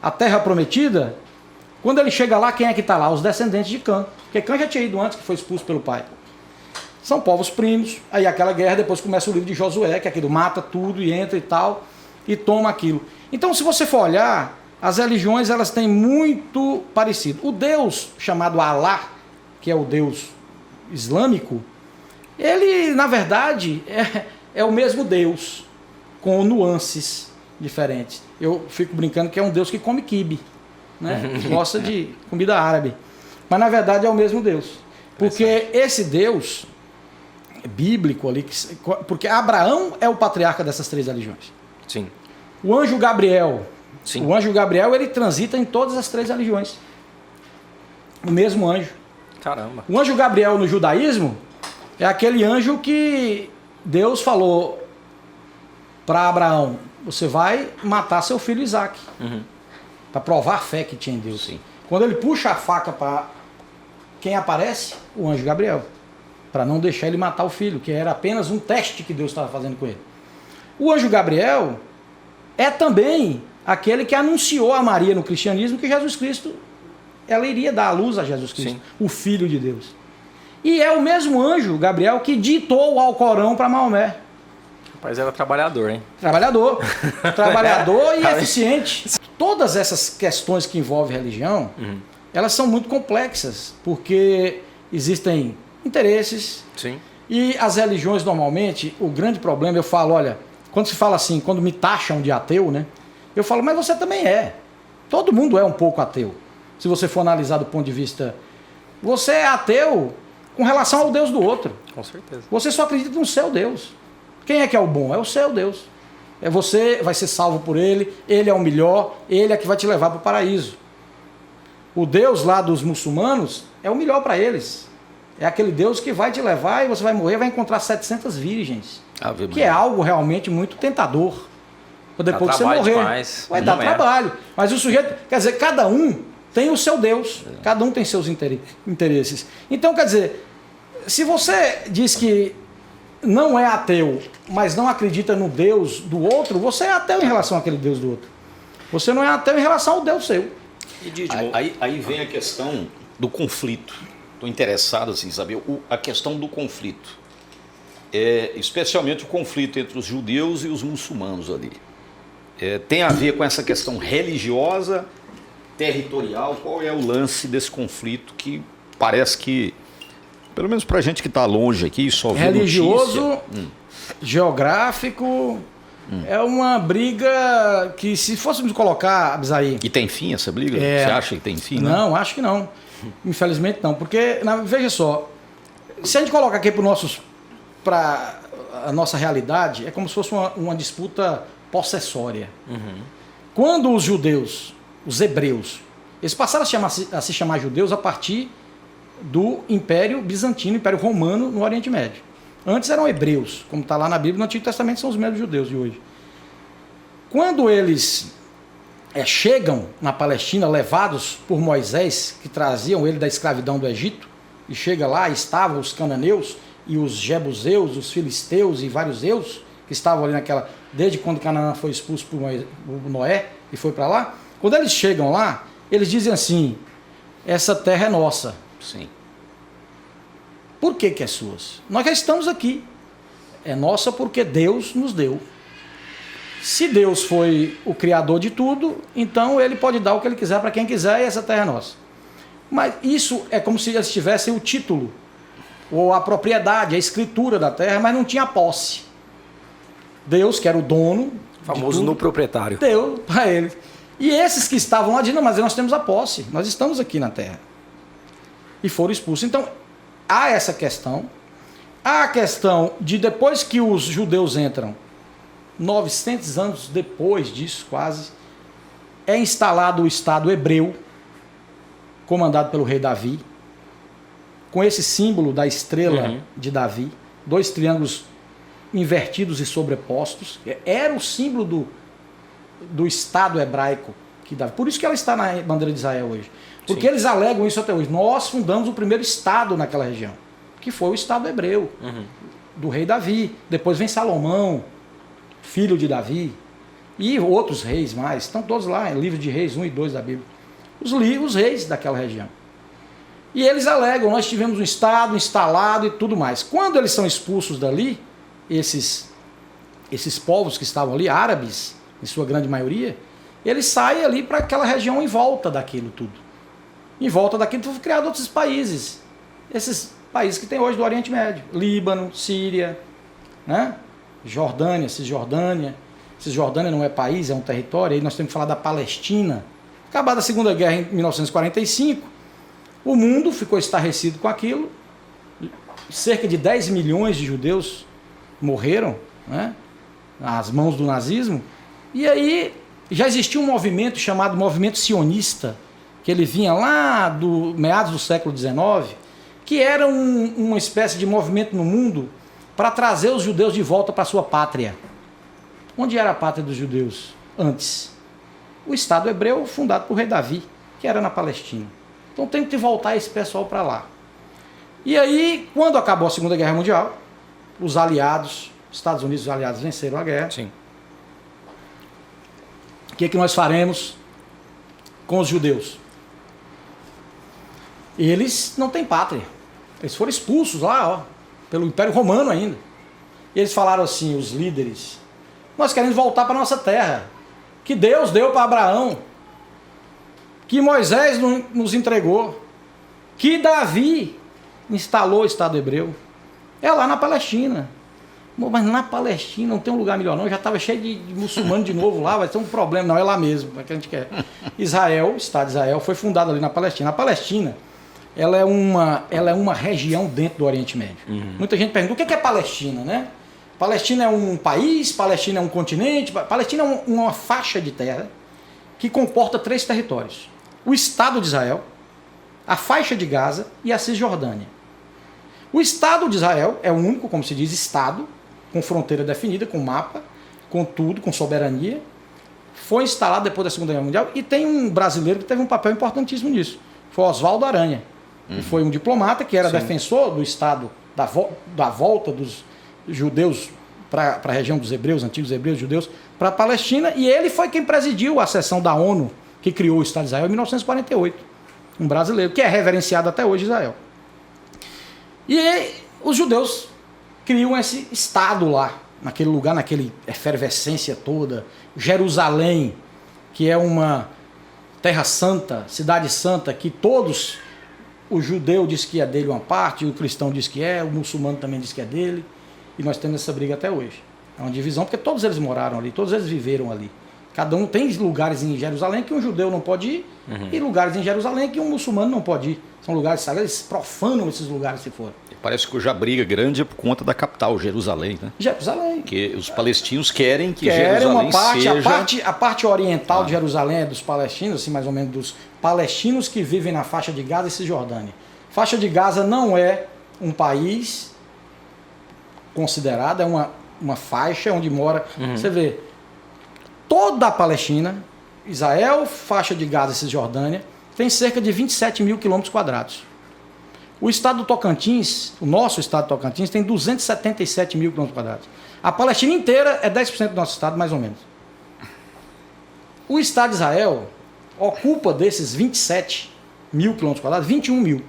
a terra prometida, quando ele chega lá, quem é que está lá? Os descendentes de Cã. Porque Cã já tinha ido antes, que foi expulso pelo pai. São povos primos. Aí aquela guerra, depois começa o livro de Josué, que é aquilo, mata tudo e entra e tal, e toma aquilo. Então, se você for olhar, as religiões elas têm muito parecido. O Deus chamado Alá, que é o Deus islâmico, ele, na verdade, é o mesmo Deus, com nuances diferentes. Eu fico brincando que é um Deus que come quibe, né? Gosta de comida árabe. Mas, na verdade, é o mesmo Deus. Porque esse Deus bíblico ali, porque Abraão é o patriarca dessas três religiões. Sim. O anjo Gabriel, Sim. O anjo Gabriel, ele transita em todas as três religiões. O mesmo anjo. Caramba. O anjo Gabriel no judaísmo é aquele anjo que Deus falou para Abraão, você vai matar seu filho Isaac. Para provar a fé que tinha em Deus. Sim. Quando ele puxa a faca para quem aparece? O anjo Gabriel. Para não deixar ele matar o filho, que era apenas um teste que Deus estava fazendo com ele. O anjo Gabriel é também aquele que anunciou a Maria no cristianismo que Jesus Cristo, ela iria dar a luz a Jesus Cristo, sim, o Filho de Deus. E é o mesmo anjo, Gabriel, que ditou o Alcorão para Maomé. Rapaz, era trabalhador, hein? Trabalhador e eficiente. Todas essas questões que envolvem religião, elas são muito complexas, porque existem interesses. Sim. E as religiões, normalmente, o grande problema, eu falo, olha, quando se fala assim, quando me taxam de ateu, né? Eu falo, mas você também é. Todo mundo é um pouco ateu. Se você for analisar do ponto de vista Você é ateu com relação ao Deus do outro. Com certeza. Você só acredita no seu Deus. Quem é que é o bom? É o seu Deus. Você vai ser salvo por ele é o melhor, ele é que vai te levar para o paraíso. O Deus lá dos muçulmanos é o melhor para eles. É aquele Deus que vai te levar e você vai morrer, vai encontrar 700 virgens. Que é algo realmente muito tentador. Depois que você morrer, vai dar trabalho. Mas o sujeito, quer dizer, cada um tem o seu Deus, cada um tem seus interesses. Então, quer dizer, se você diz que não é ateu, mas não acredita no Deus do outro, você é ateu em relação àquele Deus do outro. Você não é ateu em relação ao Deus seu. Aí vem a questão do conflito. Estou interessado assim, em saber a questão do conflito. Especialmente o conflito entre os judeus e os muçulmanos ali. Tem a ver com essa questão religiosa, territorial? Qual é o lance desse conflito que parece que, pelo menos para a gente que está longe aqui, só vê religioso, geográfico, é uma briga que, se fôssemos colocar, Abisaí... E tem fim essa briga? Você acha que tem fim? Não, acho que não. Infelizmente não, porque, veja só, se a gente coloca aqui para a nossa realidade, é como se fosse uma disputa possessória. Quando os judeus, os hebreus, eles passaram a se chamar judeus a partir do Império Bizantino, Império Romano no Oriente Médio. Antes eram hebreus, como está lá na Bíblia, no Antigo Testamento são os mesmos judeus de hoje. Quando eles chegam na Palestina, levados por Moisés, que traziam ele da escravidão do Egito, e chega lá, estavam os cananeus e os jebuseus, os filisteus e vários eus, que estavam ali desde quando Canaã foi expulso por Noé e foi para lá. Quando eles chegam lá, eles dizem assim: essa terra é nossa. Sim. Por que é suas? Nós já estamos aqui. É nossa porque Deus nos deu. Se Deus foi o criador de tudo, então ele pode dar o que ele quiser para quem quiser e essa terra é nossa. Mas isso é como se eles tivessem o título, ou a propriedade, a escritura da terra, mas não tinha posse. Deus, que era o dono, famoso no proprietário, deu para ele. E esses que estavam lá dizem: não, mas nós temos a posse, nós estamos aqui na terra. E foram expulsos. Então, há essa questão. Há a questão de, depois que os judeus entram, 900 anos depois disso, quase, é instalado o Estado hebreu, comandado pelo rei Davi, com esse símbolo da estrela de Davi, 2 triângulos invertidos e sobrepostos. Era o símbolo do Estado hebraico que Davi. Por isso que ela está na bandeira de Israel hoje. Porque eles alegam isso até hoje. Nós fundamos o primeiro Estado naquela região, que foi o Estado hebreu, do rei Davi. Depois vem Salomão, filho de Davi, e outros reis mais. Estão todos lá, livro de Reis 1 e 2 da Bíblia. Os reis daquela região. E eles alegam: nós tivemos um Estado instalado e tudo mais. Quando eles são expulsos dali, esses povos que estavam ali, árabes, em sua grande maioria, eles saem ali para aquela região em volta daquilo tudo. Em volta daquilo foram criados outros países. Esses países que tem hoje do Oriente Médio. Líbano, Síria, né? Jordânia, Cisjordânia. Cisjordânia não é país, é um território. Aí nós temos que falar da Palestina. Acabada a Segunda Guerra em 1945, o mundo ficou estarrecido com aquilo. Cerca de 10 milhões de judeus morreram, né, nas mãos do nazismo. E aí já existia um movimento chamado movimento sionista, que ele vinha lá do meados do século XIX, que era uma espécie de movimento no mundo para trazer os judeus de volta para a sua pátria. Onde era a pátria dos judeus antes? O Estado hebreu fundado por rei Davi, que era na Palestina. Então tem que voltar esse pessoal para lá. E aí, quando acabou a Segunda Guerra Mundial, os aliados, Estados Unidos e os aliados venceram a guerra. Sim. O que é que nós faremos com os judeus? Eles não têm pátria. Eles foram expulsos lá, pelo Império Romano ainda. E eles falaram assim, os líderes: nós queremos voltar para a nossa terra, que Deus deu para Abraão, que Moisés nos entregou, que Davi instalou o Estado hebreu. É lá na Palestina. Mas na Palestina não tem um lugar melhor não, já estava cheio de muçulmano de novo lá, vai ter um problema. Não, é lá mesmo, é que a gente quer. Israel, o Estado de Israel, foi fundado ali na Palestina. A Palestina ela é uma região dentro do Oriente Médio. Muita gente pergunta, o que é Palestina, né? Palestina é um país, Palestina é um continente, Palestina é uma faixa de terra que comporta 3 territórios. O Estado de Israel, a faixa de Gaza e a Cisjordânia. O Estado de Israel é o único, como se diz, Estado, com fronteira definida, com mapa, com tudo, com soberania. Foi instalado depois da Segunda Guerra Mundial e tem um brasileiro que teve um papel importantíssimo nisso. Foi Oswaldo Aranha. Que foi um diplomata que era defensor do Estado, da volta dos judeus para a região dos hebreus, antigos hebreus, judeus, para a Palestina. E ele foi quem presidiu a sessão da ONU que criou o Estado de Israel em 1948. Um brasileiro, que é reverenciado até hoje Israel. E os judeus criam esse Estado lá, naquele lugar, naquela efervescência toda. Jerusalém, que é uma terra santa, cidade santa, que todos, o judeu diz que é dele uma parte, o cristão diz que é, o muçulmano também diz que é dele, e nós temos essa briga até hoje. É uma divisão, porque todos eles moraram ali, todos eles viveram ali. Cada um tem lugares em Jerusalém que um judeu não pode ir, e lugares em Jerusalém que um muçulmano não pode ir. São lugares sagrados, eles profanam esses lugares se for. Parece que hoje a briga grande é por conta da capital, Jerusalém, né? Jerusalém. Porque os palestinos querem que Jerusalém uma parte, seja... a parte oriental de Jerusalém é dos palestinos, assim, mais ou menos dos palestinos que vivem na faixa de Gaza e Cisjordânia. Faixa de Gaza não é um país considerado, é uma faixa onde mora... Você vê, toda a Palestina, Israel, faixa de Gaza e Cisjordânia, tem cerca de 27 mil quilômetros quadrados. O estado do Tocantins, o nosso estado do Tocantins, tem 277 mil quilômetros quadrados. A Palestina inteira é 10% do nosso estado, mais ou menos. O estado de Israel ocupa desses 27 mil quilômetros quadrados, 21 mil.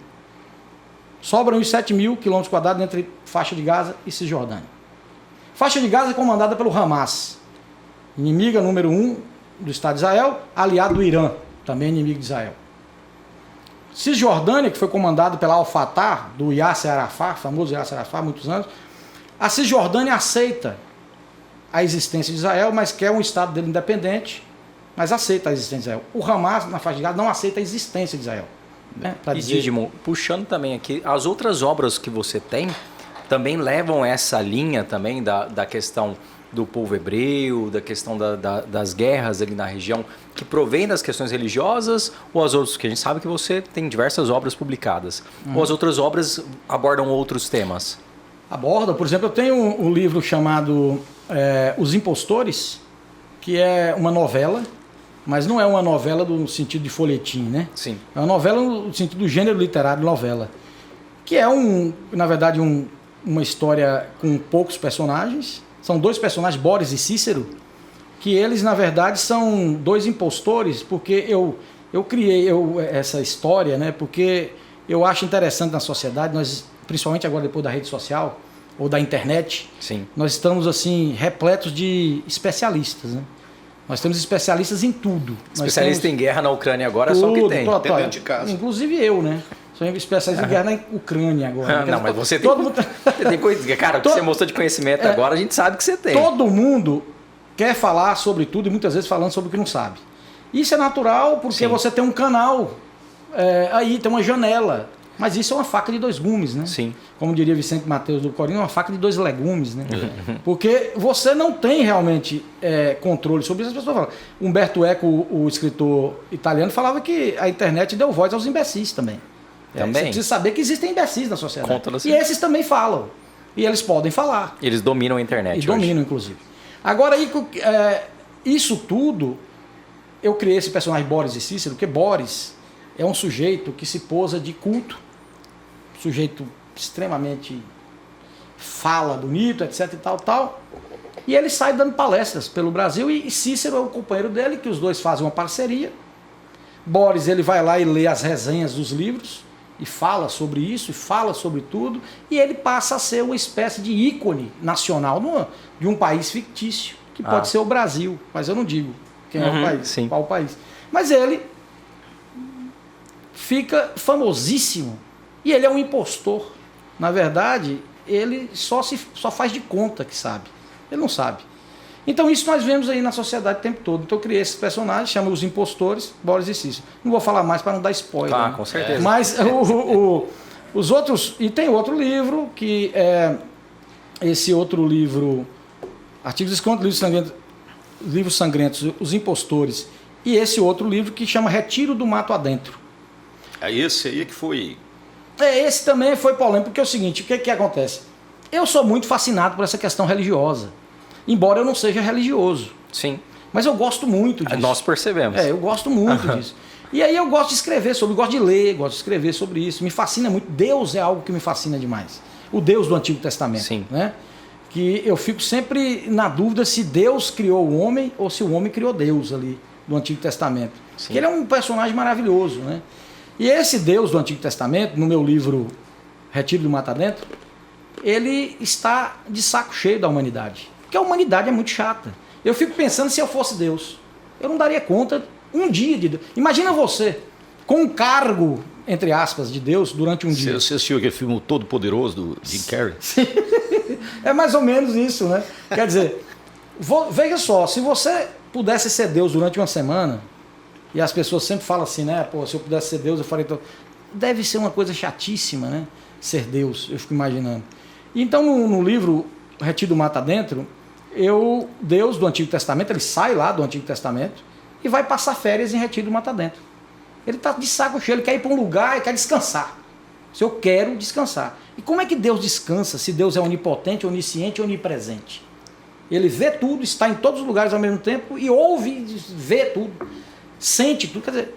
Sobram os 7 mil quilômetros quadrados entre faixa de Gaza e Cisjordânia. Faixa de Gaza é comandada pelo Hamas, inimiga número 1 do estado de Israel, aliado do Irã, também inimigo de Israel. Cisjordânia, que foi comandado pela Al-Fatah, do Yasser Arafat, famoso Yasser Arafat, há muitos anos, a Cisjordânia aceita a existência de Israel, mas quer um estado dele independente, mas aceita a existência de Israel. O Hamas, na faixa de Gaza, não aceita a existência de Israel. Né? E Dídimo, puxando também aqui, as outras obras que você tem também levam essa linha também da questão do povo hebreu, da questão das guerras ali na região, que provém das questões religiosas, ou as outras, que a gente sabe que você tem diversas obras publicadas, ou as outras obras abordam outros temas? Aborda, por exemplo, eu tenho um livro chamado Os Impostores, que é uma novela, mas não é uma novela no sentido de folhetim, né? Sim. É uma novela no sentido do gênero literário novela, que é, na verdade, uma história com poucos personagens. São 2 personagens, Boris e Cícero, que eles, na verdade, são 2 impostores, porque eu criei essa história, né? Porque eu acho interessante na sociedade, nós, principalmente agora depois da rede social ou da internet, sim, nós estamos assim repletos de especialistas, né? Nós temos especialistas em tudo. Especialista em guerra na Ucrânia agora tudo, é só o que tem. Dentro de casa. Inclusive eu, né? Sou especialista em guerra na Ucrânia agora. Não, mas você tem, tem coisa. Cara, o que você mostrou de conhecimento agora, a gente sabe que você tem. Todo mundo quer falar sobre tudo e muitas vezes falando sobre o que não sabe. Isso é natural porque você tem um canal, aí tem uma janela. Mas isso é uma faca de 2 gumes, né? Sim. Como diria Vicente Mateus do Corino, uma faca de 2 legumes, né? Porque você não tem realmente controle sobre isso. As pessoas falam. Humberto Eco, o escritor italiano, falava que a internet deu voz aos imbecis também. Você precisa saber que existem imbecis na sociedade. E esses também falam. E eles podem falar. Eles dominam a internet. E dominam, inclusive. Agora, isso tudo, eu criei esse personagem Boris e Cícero, porque Boris é um sujeito que se posa de culto, sujeito extremamente fala bonito, etc e tal. E ele sai dando palestras pelo Brasil e Cícero é o companheiro dele, que os dois fazem uma parceria. Boris, ele vai lá e lê as resenhas dos livros e fala sobre isso, e fala sobre tudo, e ele passa a ser uma espécie de ícone nacional de um país fictício, que pode ser o Brasil, mas eu não digo quem é o país, qual o país. Mas ele fica famosíssimo, e ele é um impostor. Na verdade, ele só faz de conta que sabe. Ele não sabe. Então isso nós vemos aí na sociedade o tempo todo. Então eu criei esses personagens, chamo os impostores, Boris e Cícero. Não vou falar mais para não dar spoiler. Tá, né? com certeza. Mas os outros... E tem outro livro, que é esse outro livro, Artigos Escondidos, Livros Sangrentos, Os Impostores, e esse outro livro que chama Retiro do Mato Adentro. É esse aí que foi... Esse também foi polêmico, porque é o seguinte, o que acontece? Eu sou muito fascinado por essa questão religiosa, embora eu não seja religioso. Sim. Mas eu gosto muito disso. Nós percebemos. Eu gosto muito disso. E aí eu gosto de escrever sobre, gosto de ler, gosto de escrever sobre isso. Me fascina muito. Deus é algo que me fascina demais. O Deus do Antigo Testamento. Sim. Né? Que eu fico sempre na dúvida se Deus criou o homem ou se o homem criou Deus ali do Antigo Testamento. Sim. Que ele é um personagem maravilhoso. Né? E esse Deus do Antigo Testamento, no meu livro Retiro do Mato Adentro, ele está de saco cheio da humanidade. Porque a humanidade é muito chata. Eu fico pensando, se eu fosse Deus, eu não daria conta um dia de Deus. Imagina você, com um cargo, entre aspas, de Deus durante um dia. Você assistiu aquele filme Todo Poderoso do Jim Carrey? É mais ou menos isso, né? Quer dizer, veja só, se você pudesse ser Deus durante uma semana, e as pessoas sempre falam assim, né? Pô, se eu pudesse ser Deus, eu faria... Deve ser uma coisa chatíssima, né? Ser Deus, eu fico imaginando. Então, no livro Retiro do Mato Adentro, Deus do Antigo Testamento, ele sai lá do Antigo Testamento e vai passar férias em Retiro do Mato Adentro. Ele está de saco cheio, ele quer ir para um lugar e quer descansar. Se eu quero descansar. E como é que Deus descansa se Deus é onipotente, onisciente e onipresente? Ele vê tudo, está em todos os lugares ao mesmo tempo e ouve, vê tudo, sente tudo. Quer dizer,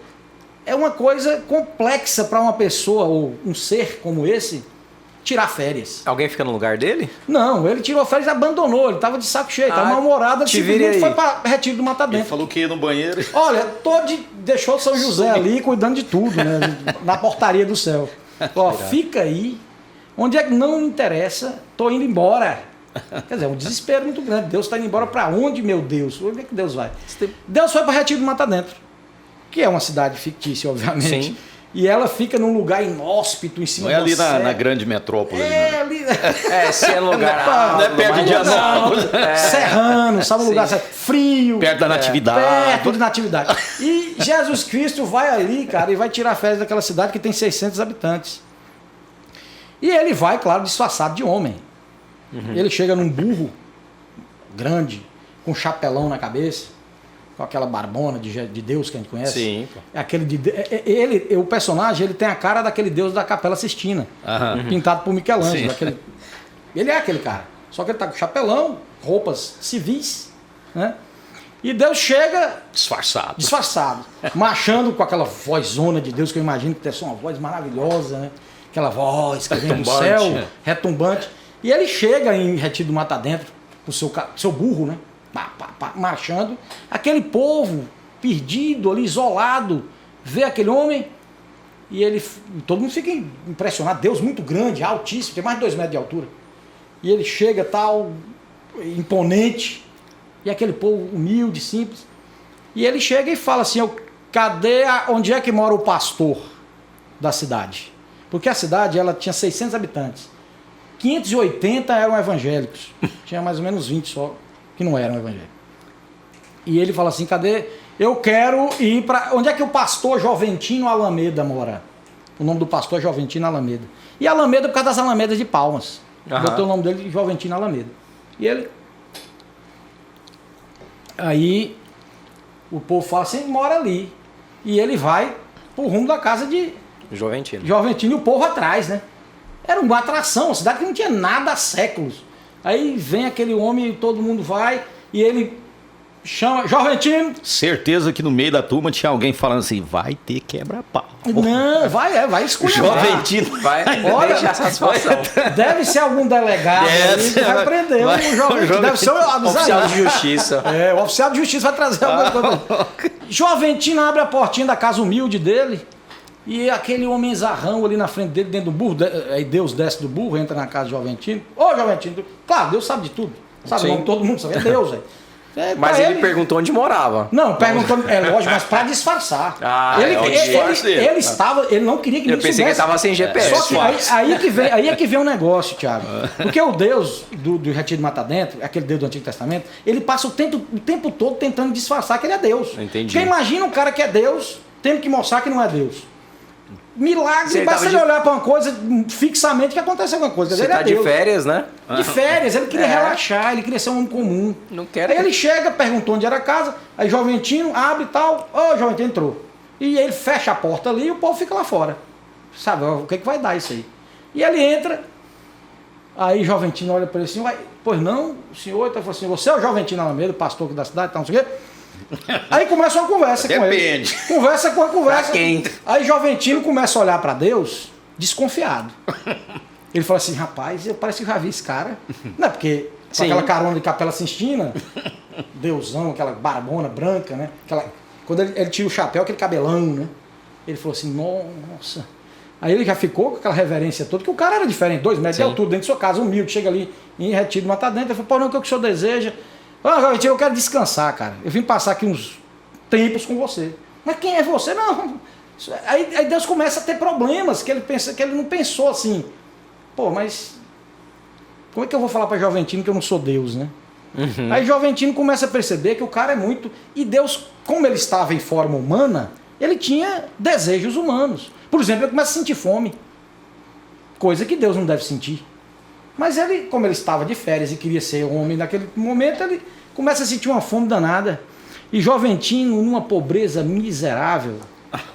é uma coisa complexa para uma pessoa ou um ser como esse tirar férias. Alguém fica no lugar dele? Não, ele tirou férias e abandonou, ele estava de saco cheio, estava mal-humorado, ele simplesmente foi para Retiro do Mato Adentro. Ele falou que ia no banheiro. Olha, deixou São José ali cuidando de tudo, né? Na portaria do céu. Ó, fica aí, onde é que não me interessa, tô indo embora. Quer dizer, é um desespero muito grande. Deus está indo embora para onde, meu Deus? Onde é que Deus vai? Deus foi para Retiro do Mato Adentro, que é uma cidade fictícia, obviamente. Sim. E ela fica num lugar inóspito, em cima Não é ali serra. na grande metrópole. Ali... Se é lugar... Não é perto de Dianópolis. Serrano, sabe um lugar frio. Perto da Natividade. Perto de Natividade. E Jesus Cristo vai ali, cara, e vai tirar férias daquela cidade que tem 600 habitantes. E ele vai, claro, disfarçado de homem. Uhum. Ele chega num burro grande, com um chapelão na cabeça, com aquela barbona de Deus que a gente conhece. Sim. O personagem, ele tem a cara daquele Deus da Capela Sistina, pintado por Michelangelo. Ele é aquele cara. Só que ele tá com chapelão, roupas civis, né? E Deus chega... Disfarçado. Marchando com aquela vozona de Deus, que eu imagino que deve ser uma voz maravilhosa, né? Aquela voz que vem do céu, retumbante. E ele chega em Retiro do Mato Adentro, com o seu burro, né? Marchando. Aquele povo perdido ali, isolado, vê aquele homem e todo mundo fica impressionado. Deus muito grande, altíssimo, tem mais de 2 metros de altura. E ele chega tal, imponente, e aquele povo humilde, simples. E ele chega e fala assim, onde é que mora o pastor da cidade? Porque a cidade ela tinha 600 habitantes. 580 eram evangélicos. Tinha mais ou menos 20 só que não eram evangélicos. E ele fala assim, eu quero ir para... Onde é que o pastor Joventino Alameda mora? O nome do pastor é Joventino Alameda. E Alameda por causa das Alamedas de Palmas. Botou o nome dele de Joventino Alameda. E ele... Aí o povo fala assim, ele mora ali. E ele vai pro rumo da casa de... Joventino e o povo atrás, né? Era uma atração, uma cidade que não tinha nada há séculos. Aí vem aquele homem e todo mundo vai e ele chama Joventino. Certeza que no meio da turma tinha alguém falando assim, vai ter quebra-pau. Não, vai escolher. Joventino. Olha, deixa a satisfação. Deve ser algum delegado ali que vai prender o Joventino. Deve ser o oficial de justiça. O oficial de justiça vai trazer alguma coisa. Joventino abre a portinha da casa humilde dele. E aquele homem zarrão ali na frente dele, dentro do burro, aí Deus desce do burro, entra na casa de Joventino. Ô Joventino, claro, Deus sabe de tudo. Sabe o nome de todo mundo, sabe? É Deus, velho. Mas ele perguntou onde morava. Não, perguntou, lógico, mas para disfarçar. Ele não queria que ninguém soubesse. Eu pensei que ele estava sem GPS. Só que aí é que vem um negócio, Thiago. Porque o Deus do Retiro de Mata Dentro, aquele Deus do Antigo Testamento, ele passa o tempo todo tentando disfarçar que ele é Deus. Entendi. Porque imagina um cara que é Deus, tendo que mostrar que não é Deus. Milagre, basta ele olhar para uma coisa fixamente que acontece alguma coisa. Você tá de férias, né? De férias, ele queria relaxar, ele queria ser um homem comum. Não quero. Aí ele chega, perguntou onde era a casa, aí Joventino abre e tal, Joventino entrou. E ele fecha a porta ali e o povo fica lá fora. Sabe, o que vai dar isso aí? E ele entra, aí Joventino olha para ele assim, pois não, o senhor, então falou assim, você é o Joventino Alameda, pastor aqui da cidade, tal, não sei o quê. Aí começa uma conversa com ele. Depende. Conversa. Pra quem? Aí Joventino começa a olhar para Deus desconfiado. Ele fala assim, rapaz, parece que eu já vi esse cara. Não é porque com aquela carona de Capela Sistina, Deusão, aquela barbona branca, né? Quando ele tira o chapéu, aquele cabelão, né? Ele falou assim, nossa. Aí ele já ficou com aquela reverência toda, que o cara era diferente, 2 metros de altura, dentro de sua casa, humilde, chega ali em Retiro de Mata Dentro. Ele falou, pô, não, o que o senhor deseja? Eu quero descansar, cara. Eu vim passar aqui uns tempos com você. Mas quem é você? Não. Aí Deus começa a ter problemas, que ele não pensou assim. Pô, mas como é que eu vou falar para Joventino que eu não sou Deus, né? Uhum. Aí Joventino começa a perceber que o cara é muito... E Deus, como ele estava em forma humana, ele tinha desejos humanos. Por exemplo, ele começa a sentir fome. Coisa que Deus não deve sentir. Mas ele, como ele estava de férias e queria ser homem naquele momento, ele começa a sentir uma fome danada. E Joventino, numa pobreza miserável,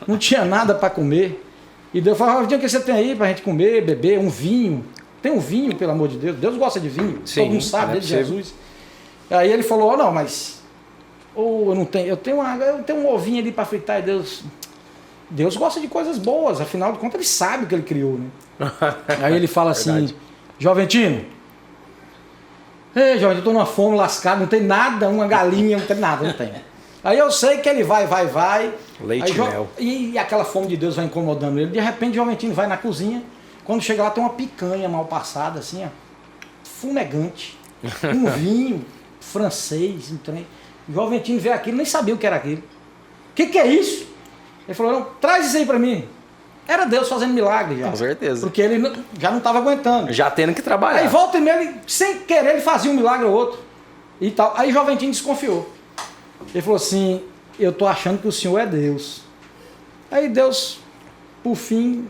não tinha nada para comer. E Deus falou, Joventino, o que você tem aí para a gente comer, beber? Um vinho. Tem um vinho, pelo amor de Deus. Deus gosta de vinho. Sim, todo mundo sabe, desde Jesus. Aí ele falou, não, mas eu tenho um ovinho ali para fritar. E Deus gosta de coisas boas. Afinal de contas, ele sabe o que ele criou, né? Aí ele fala assim... Joventino, Joventino, eu tô numa fome lascada, não tem nada, uma galinha, não tem nada, não tem. Aí eu sei que ele vai. Leite e mel. E aquela fome de Deus vai incomodando ele. De repente, Joventino vai na cozinha, quando chega lá tem uma picanha mal passada, assim, ó, fumegante, um vinho francês, um trem. Joventino vê aquilo, nem sabia o que era aquilo. O que é isso? Ele falou, não, traz isso aí para mim. Era Deus fazendo milagre já. Com certeza. Porque ele já não estava aguentando. Já tendo que trabalhar. Aí volta e meia, ele, sem querer, ele fazia um milagre ou outro. E tal. Aí Joventino desconfiou. Ele falou assim, eu tô achando que o senhor é Deus. Aí Deus, por fim,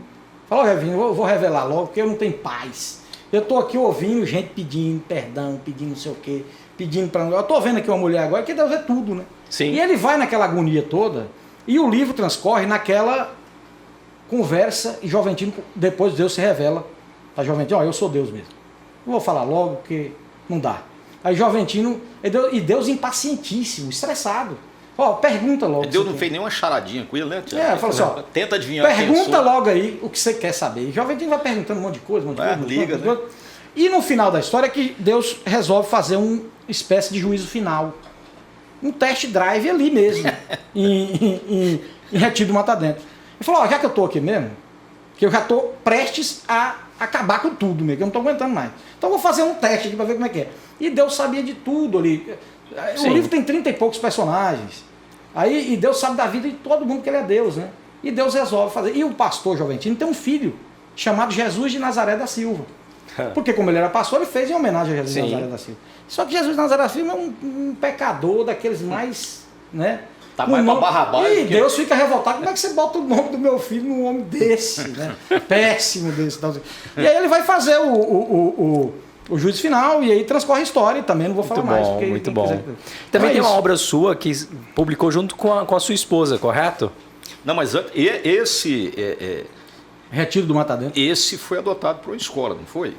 falou, Joventino, eu vou revelar logo, porque eu não tenho paz. Eu tô aqui ouvindo gente pedindo perdão, pedindo não sei o quê, pedindo para... Eu tô vendo aqui uma mulher agora, que Deus é tudo, né? Sim. E ele vai naquela agonia toda, e o livro transcorre naquela... conversa e Joventino, depois Deus se revela a Joventino, eu sou Deus mesmo. Não vou falar logo porque não dá. Aí Joventino, e Deus impacientíssimo, estressado. Pergunta logo. Deus não fez nenhuma charadinha com ele, né? Falou assim, tenta adivinhar. Pergunta logo aí o que você quer saber. E Joventino vai perguntando um monte de coisa, liga, né? E no final da história é que Deus resolve fazer uma espécie de juízo final. Um test drive ali mesmo, em Retiro do Mata Dentro. Ele falou, já que eu estou aqui mesmo, que eu já estou prestes a acabar com tudo mesmo, que eu não estou aguentando mais. Então eu vou fazer um teste aqui para ver como é que é. E Deus sabia de tudo ali. Sim. O livro tem 30 e poucos personagens. E Deus sabe da vida de todo mundo que ele é Deus, né? E Deus resolve fazer. E o pastor Joventino tem um filho chamado Jesus de Nazaré da Silva. Porque como ele era pastor, ele fez em homenagem a Jesus de Nazaré da Silva. Só que Jesus de Nazaré da Silva é um pecador daqueles mais, né? Tá mais pra Barrabás. E Deus fica revoltado. Como é que você bota o nome do meu filho num homem desse, né? Péssimo desse. E aí ele vai fazer o juízo final e aí transcorre a história. Também não vou falar mais. Muito bom. Também tem uma obra sua que publicou junto com a sua esposa, correto? Não, mas esse... Retiro do Mata Dentro. Esse foi adotado por uma escola, não foi?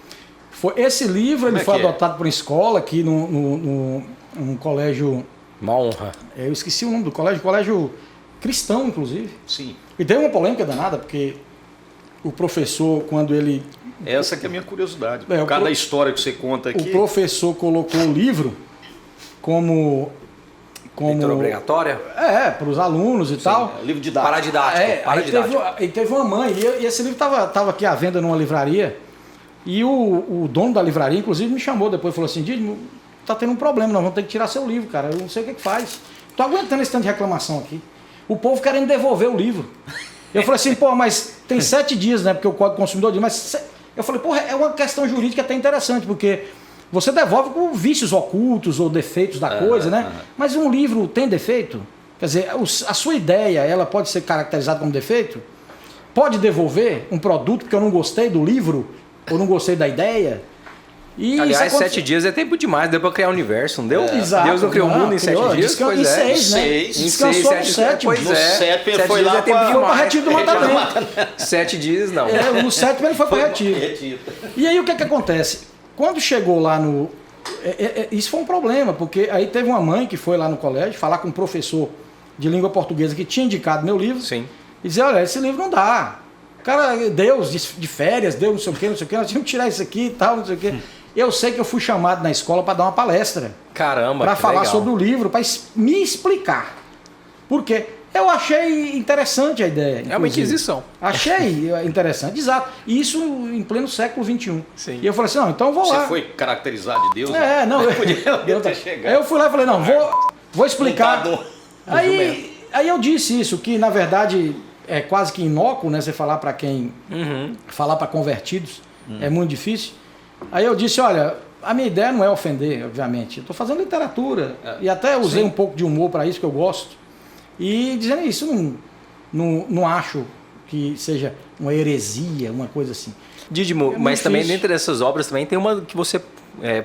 Esse livro ele foi adotado por uma escola aqui num colégio... Uma honra. Eu esqueci o nome do colégio cristão, inclusive. Sim. E deu uma polêmica danada, porque o professor, quando ele... Essa que é a minha curiosidade. Por causa da história que você conta aqui. O professor colocou o livro como leitura obrigatória? Para os alunos e tal. Livro didático. Paradidático. Aí teve uma mãe, e esse livro estava aqui à venda numa livraria, e o dono da livraria, inclusive, me chamou depois e falou assim, Didi, tá tendo um problema, nós vamos ter que tirar seu livro, cara. Eu não sei o que faz. Tô aguentando esse tanto de reclamação aqui. O povo querendo devolver o livro. Eu falei assim, pô, mas tem 7 dias, né? Porque o Código do Consumidor diz, mas eu falei, pô, é uma questão jurídica até interessante, porque você devolve com vícios ocultos ou defeitos da coisa, né? Mas um livro tem defeito? Quer dizer, a sua ideia, ela pode ser caracterizada como defeito? Pode devolver um produto porque eu não gostei do livro ou não gostei da ideia? E aliás, 7 dias é tempo demais, deu para criar o universo, não deu? Exato. Deus não criou o mundo em 7 dias? Pois é. Em 6, né? Descansou no 7. Pois é. 7 foi lá para retiro do matamento. 7 dias não. No 7 ele foi para retiro. E aí o que acontece? Quando chegou lá no... isso foi um problema, porque aí teve uma mãe que foi lá no colégio falar com um professor de língua portuguesa que tinha indicado meu livro. Sim. E dizer, olha, esse livro não dá. O cara, Deus de férias, Deus não sei o que, nós tínhamos que tirar isso aqui e tal, não sei o que. Eu sei que eu fui chamado na escola para dar uma palestra. Caramba, para falar legal. sobre o livro, para me explicar. Por quê? Eu achei interessante a ideia. É uma inquisição. Achei interessante, exato. E isso em pleno século XXI. Sim. E eu falei assim, não, então eu vou lá. Você foi caracterizado de Deus? Não. Podia ter chegado. Aí eu fui lá e falei, não, vou explicar. Aí eu disse isso, que na verdade é quase que inócuo, né? Você falar para quem... Falar para convertidos é muito difícil. Aí eu disse, olha, a minha ideia não é ofender, obviamente. Eu estou fazendo literatura. E até usei um pouco de humor para isso, que eu gosto. E dizendo isso, não acho que seja uma heresia, uma coisa assim. Dídimo, mas também dentro dessas obras também tem uma que você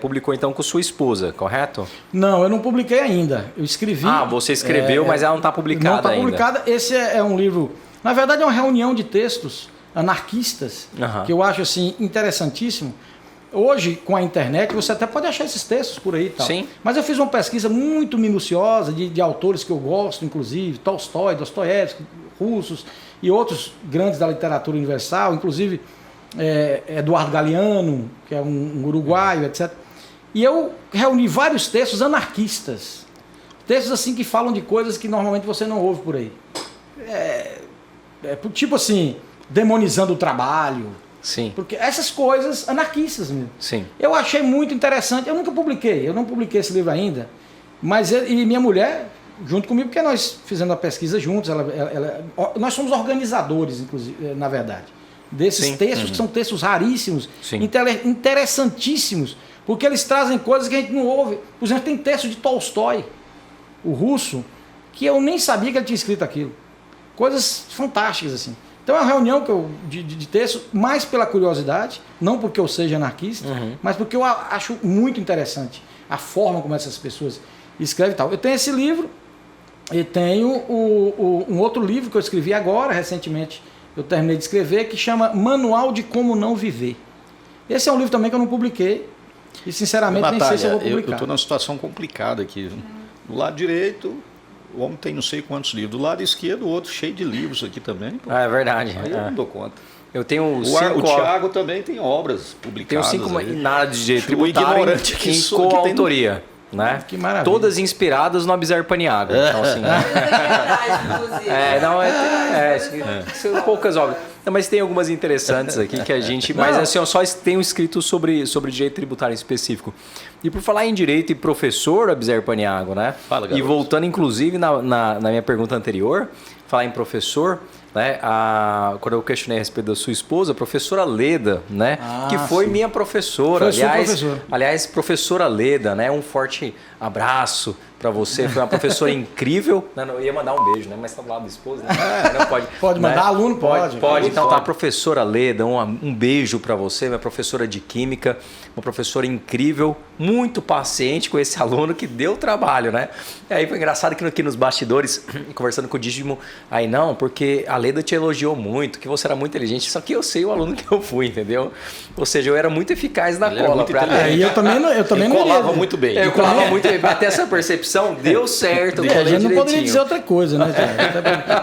publicou então com sua esposa, correto? Não, eu não publiquei ainda. Eu escrevi. Ah, você escreveu, mas ela não está publicada ainda. Não está publicada. Esse é um livro... Na verdade é uma reunião de textos anarquistas, que eu acho assim interessantíssimo. Hoje, com a internet, você até pode achar esses textos por aí e tal. Sim. Mas eu fiz uma pesquisa muito minuciosa de autores que eu gosto, inclusive Tolstói, Dostoiévski, russos e outros grandes da literatura universal, inclusive Eduardo Galeano, que é um uruguaio, etc. E eu reuni vários textos anarquistas. Textos assim que falam de coisas que normalmente você não ouve por aí. Tipo assim, demonizando o trabalho. Sim. Porque essas coisas anarquistas mesmo. Sim. Eu achei muito interessante. Eu nunca publiquei, eu não publiquei esse livro ainda. Mas e minha mulher, junto comigo, porque nós fizemos a pesquisa juntos, nós somos organizadores, inclusive, na verdade, desses textos, que são textos raríssimos, interessantíssimos, porque eles trazem coisas que a gente não ouve. Por exemplo, tem texto de Tolstói, o russo, que eu nem sabia que ele tinha escrito aquilo. Coisas fantásticas, assim. Então é uma reunião de texto, mais pela curiosidade, não porque eu seja anarquista, mas porque eu acho muito interessante a forma como essas pessoas escrevem e tal. Eu tenho esse livro e tenho um outro livro que eu escrevi agora, recentemente, eu terminei de escrever, que chama Manual de Como Não Viver. Esse é um livro também que eu não publiquei e sinceramente Natália, nem sei se eu vou publicar. Eu estou numa situação complicada aqui. Do lado direito... O homem tem não sei quantos livros. Do lado esquerdo, o outro cheio de livros aqui também. Pô. É verdade. Aí eu não dou conta. Eu tenho o Thiago também tem obras publicadas. Tenho 5 nada de tributário ignorante que em coautoria. Né? Que maravilha. Todas inspiradas no Abizar Paniagua. Então, assim, são poucas obras. Não, mas tem algumas interessantes aqui que a gente... Mas assim, eu só tenho escrito sobre direito tributário em específico. E por falar em direito e professor, Abizar Paniagua, né? Fala, garoto. E voltando, inclusive, na minha pergunta anterior, falar em professor... Né? Quando eu questionei a respeito da sua esposa, a professora Leda, né? Que foi minha professora. Aliás, professora Leda, né? Um forte abraço para você. Foi uma professora incrível. Não, eu ia mandar um beijo, né? Mas tá do lado da esposa, né? Não pode. Pode mandar, né? Aluno pode. Pode. Então tá, professora Leda, um beijo para você, minha professora de química, uma professora incrível, muito paciente com esse aluno que deu trabalho, né? E aí foi engraçado que aqui nos bastidores, conversando com o Dídimo, aí não, porque a Leda te elogiou muito, que você era muito inteligente, só que eu sei o aluno que eu fui, entendeu? Ou seja, eu era muito eficaz na cola. E eu também não colava muito bem. Eu colava muito bem. Até essa percepção deu certo. A gente não poderia dizer outra coisa, né?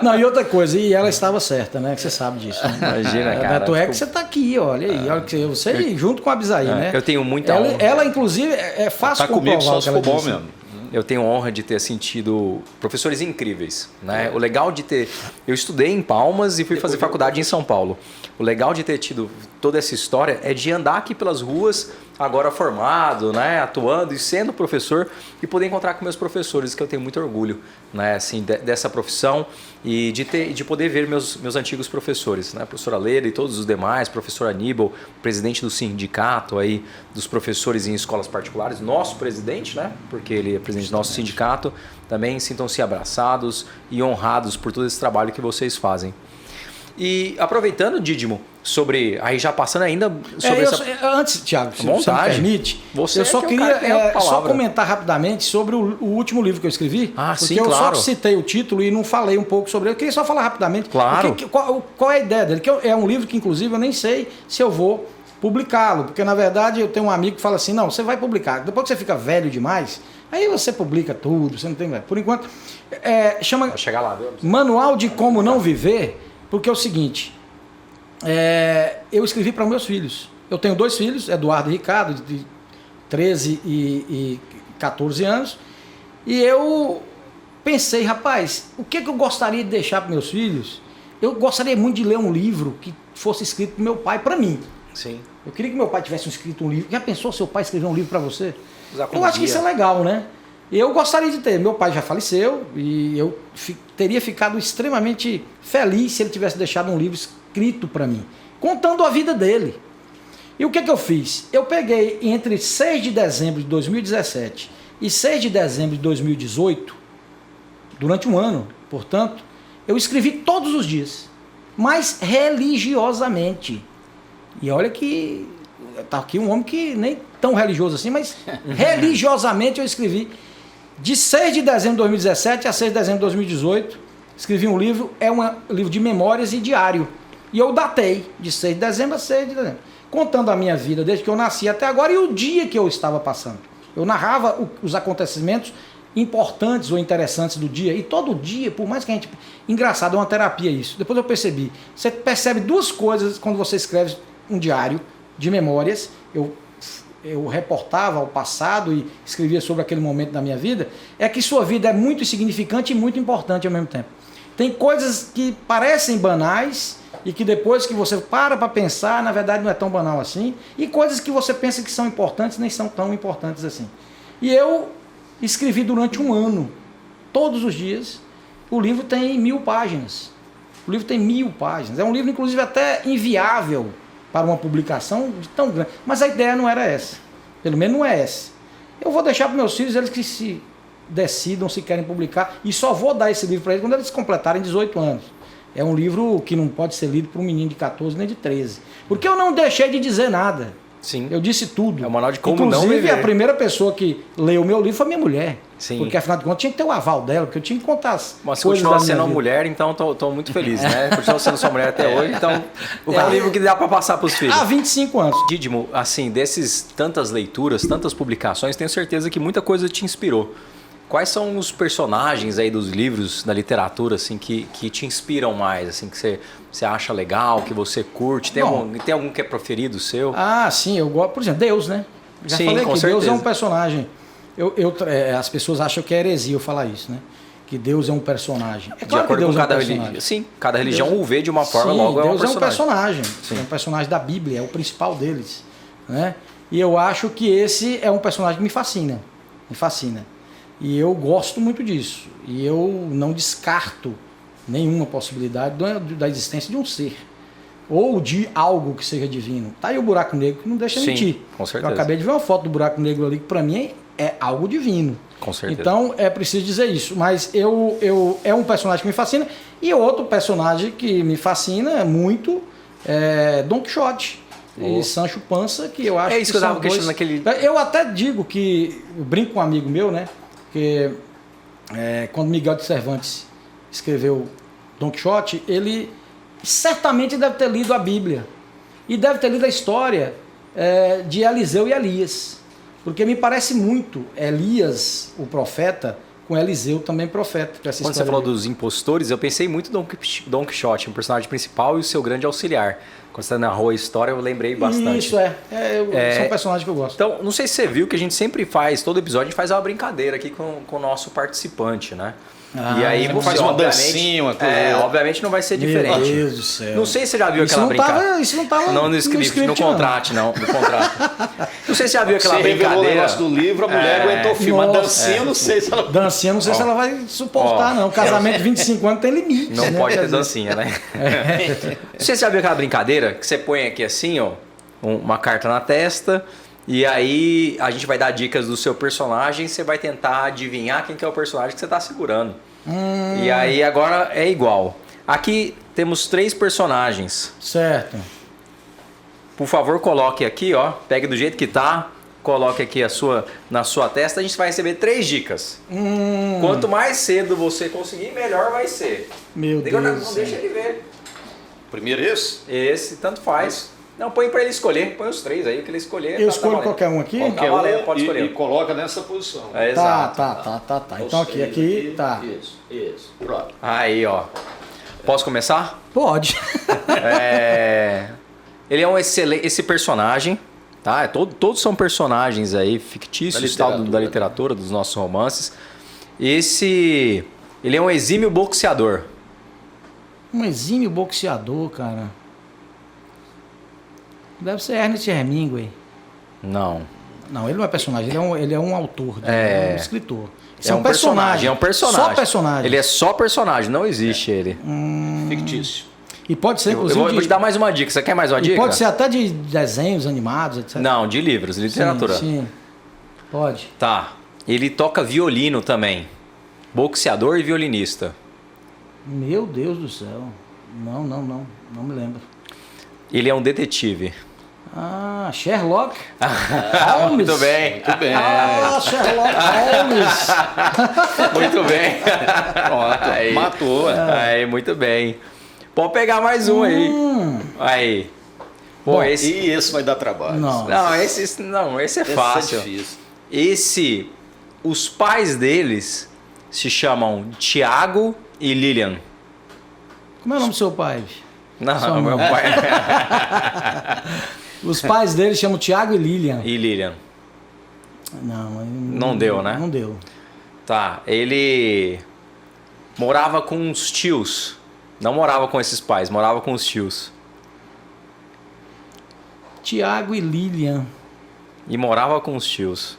Não, e outra coisa, e ela estava certa, né? Que você sabe disso. Né? Imagina, cara. Tanto é que você está aqui, olha aí. Olha que você junto com a Abisaí, né? Eu tenho muita honra. Ela, inclusive, é fácil comprovar comigo, só o que ela disse. Mesmo. Eu tenho honra de ter sentido professores incríveis, né? O legal de ter... Eu estudei em Palmas e fui fazer faculdade em São Paulo. O legal de ter tido toda essa história é de andar aqui pelas ruas agora formado, né, atuando e sendo professor, e poder encontrar com meus professores, que eu tenho muito orgulho, né, assim, dessa profissão e de poder ver meus antigos professores, né, professora Leira e todos os demais, professor Aníbal, presidente do sindicato aí dos professores em escolas particulares, nosso presidente, né, porque ele é presidente do nosso sindicato, também sintam-se abraçados e honrados por todo esse trabalho que vocês fazem. E aproveitando, Dídimo, aí já passando ainda sobre antes, Thiago, se você me permite, eu só queria só comentar rapidamente sobre o último livro que eu escrevi. Porque sim, eu só citei o título e não falei um pouco sobre ele. Eu queria só falar rapidamente. Claro. Qual é a ideia dele? Que é um livro que, inclusive, eu nem sei se eu vou publicá-lo. Porque, na verdade, eu tenho um amigo que fala assim, não, você vai publicar. Depois que você fica velho demais, aí você publica tudo. Você não tem... Por enquanto, chama vai chegar lá, viu? Manual de Como Não Viver, porque é o seguinte... eu escrevi para meus filhos. Eu tenho 2 filhos, Eduardo e Ricardo, de 13 e 14 anos. E eu pensei, rapaz, o que eu gostaria de deixar para meus filhos? Eu gostaria muito de ler um livro que fosse escrito para meu pai, para mim. Sim. Eu queria que meu pai tivesse escrito um livro. Já pensou seu pai escrever um livro para você? Eu acho que isso é legal, né? Eu gostaria de ter. Meu pai já faleceu e eu teria ficado extremamente feliz se ele tivesse deixado um livro escrito para mim, contando a vida dele. E o que eu fiz? Eu peguei entre 6 de dezembro de 2017 e 6 de dezembro de 2018, durante um ano, portanto, eu escrevi todos os dias, mas religiosamente. E olha que tá aqui um homem que nem tão religioso assim, mas religiosamente eu escrevi. De 6 de dezembro de 2017 a 6 de dezembro de 2018, escrevi um livro, um livro de memórias e diário. E eu datei de 6 de dezembro a 6 de dezembro, contando a minha vida desde que eu nasci até agora e o dia que eu estava passando. Eu narrava os acontecimentos importantes ou interessantes do dia. E todo dia, por mais que a gente... Engraçado, é uma terapia isso. Depois eu percebi. Você percebe 2 coisas quando você escreve um diário de memórias. Eu reportava ao passado e escrevia sobre aquele momento da minha vida, é que sua vida é muito insignificante e muito importante ao mesmo tempo. Tem coisas que parecem banais e que depois que você para pensar, na verdade não é tão banal assim, e coisas que você pensa que são importantes nem são tão importantes assim. E eu escrevi durante um ano, todos os dias. O livro tem 1000 páginas. O livro tem 1000 páginas. É um livro, inclusive, até inviável para uma publicação de tão grande. Mas a ideia não era essa. Pelo menos não é essa. Eu vou deixar para meus filhos, eles que se decidam se querem publicar, e só vou dar esse livro para eles quando eles completarem 18 anos. É um livro que não pode ser lido por um menino de 14 nem de 13. Porque eu não deixei de dizer nada. Sim. Eu disse tudo. É o manual de como Inclusive, não viver. A primeira pessoa que leu o meu livro foi minha mulher. Sim. Porque, afinal de contas, tinha que ter o aval dela, porque eu tinha que contar as Mas coisas continua da minha sendo uma vida. mulher, então estou muito feliz, né? Continua sendo sua mulher até hoje, então é um livro que dá para passar para os filhos. Há 25 anos. Dídimo, assim, tantas leituras, tantas publicações, tenho certeza que muita coisa te inspirou. Quais são os personagens aí dos livros, da literatura, assim, que te inspiram mais, assim, que você acha legal, que você curte? Tem algum que é preferido seu? Ah, sim, eu gosto. Por exemplo, Deus, né? Já Sim, falei com que certeza. Deus é um personagem. As pessoas acham que é heresia eu falar isso, né? Que Deus é um personagem. É claro que Deus é um personagem. Sim, cada religião o vê de uma forma, logo Deus é um personagem. Sim. É um personagem da Bíblia, é o principal deles, né? E eu acho que esse é um personagem que me fascina. Me fascina. E eu gosto muito disso. E eu não descarto nenhuma possibilidade da existência de um ser. Ou de algo que seja divino. Tá aí o buraco negro que não deixa mentir. Com certeza. Eu acabei de ver uma foto do buraco negro ali que para mim é algo divino. Com certeza. Então é preciso dizer isso. Mas é um personagem que me fascina. E outro personagem que me fascina muito é Don Quixote. E Sancho Panza, que eu acho que isso que eu estava questionando naquele... Eu até digo que... Eu brinco com um amigo meu, né? Que quando Miguel de Cervantes escreveu Don Quixote, ele certamente deve ter lido a Bíblia. E deve ter lido a história de Eliseu e Elias. Porque me parece muito Elias, o profeta, com Eliseu também profeta. Quando você falou dos impostores, eu pensei muito em Don Quixote, um personagem principal e o seu grande auxiliar. quando você narrou a história, eu lembrei bastante. Isso, são personagens que eu gosto. Então, não sei se você viu que a gente sempre faz, todo episódio a gente faz uma brincadeira aqui com o nosso participante, né? E aí sempre você faz uma obviamente, dancinha, uma coisa. obviamente não vai ser diferente. Meu Deus do céu. Não sei se você já viu Isso aquela não tava- brincadeira. isso não tava no no script, script, no contrato, não. No contrato. Não sei se você já viu aquela Você revelou o brincadeira. negócio do livro, a mulher aguentou filmar. Nossa. Dancinha, eu não sei se ela... Dancinha, não sei se ela vai suportar, não. Casamento de 25 anos tem limite. Não né? pode Quer ter dizer, dancinha, né? Não sei se você já viu aquela brincadeira que você põe aqui assim, ó, uma carta na testa, e aí a gente vai dar dicas do seu personagem e você vai tentar adivinhar quem que é o personagem que você está segurando. E aí agora é igual. Aqui temos 3 personagens. Certo. Por favor, coloque aqui, ó. Pegue do jeito que tá. Coloque aqui na sua testa. A gente vai receber 3 dicas. Quanto mais cedo você conseguir, melhor vai ser. Meu Deus do Não céu. deixa ele ver. Primeiro esse? Esse, tanto faz. Não, põe pra ele escolher. Põe os 3 aí, que ele escolher. Eu tá escolho valendo. qualquer um aqui? Qualquer valendo, um pode escolher. e coloca nessa posição. É, Tá, exato. tá. Então aqui, tá. Isso. Pronto. Aí, ó. Posso começar? Pode. Ele é um excelente... Esse personagem, tá? Todos são personagens aí fictícios da literatura, dos nossos romances. Ele é um exímio boxeador. Um exímio boxeador, cara. Deve ser Ernest Hemingway. Não. Não, ele não é personagem, ele é um autor, é um escritor. Isso É um personagem. Só personagem. Ele é só personagem, não existe ele. Fictício. E pode ser, Eu inclusive. vou te dar mais uma dica. Você quer mais uma e dica? pode ser até de desenhos animados, etc. Não, de livros, literatura. Sim. Pode. Tá. Ele toca violino também. Boxeador e violinista. Meu Deus do céu. Não me lembro. Ele é um detetive. Ah, Sherlock Holmes. Muito bem. Muito bem. Ah, Sherlock Holmes. Muito bem. Pronto. Aí. Matou. Aí, muito bem. Pode pegar mais um aí. Aí. Pô, Bom, esse... E esse vai dar trabalho. Não, esse é fácil. É difícil. Os pais deles se chamam Tiago e Lilian. Como é o nome do seu pai? Sua Não, meu mãe. pai. Os pais dele chamam Tiago e Lilian. E Lilian. Não deu, né? Não deu. Tá, ele morava com os tios. Não morava com esses pais, morava com os tios. Tiago e Lilian. E morava com os tios.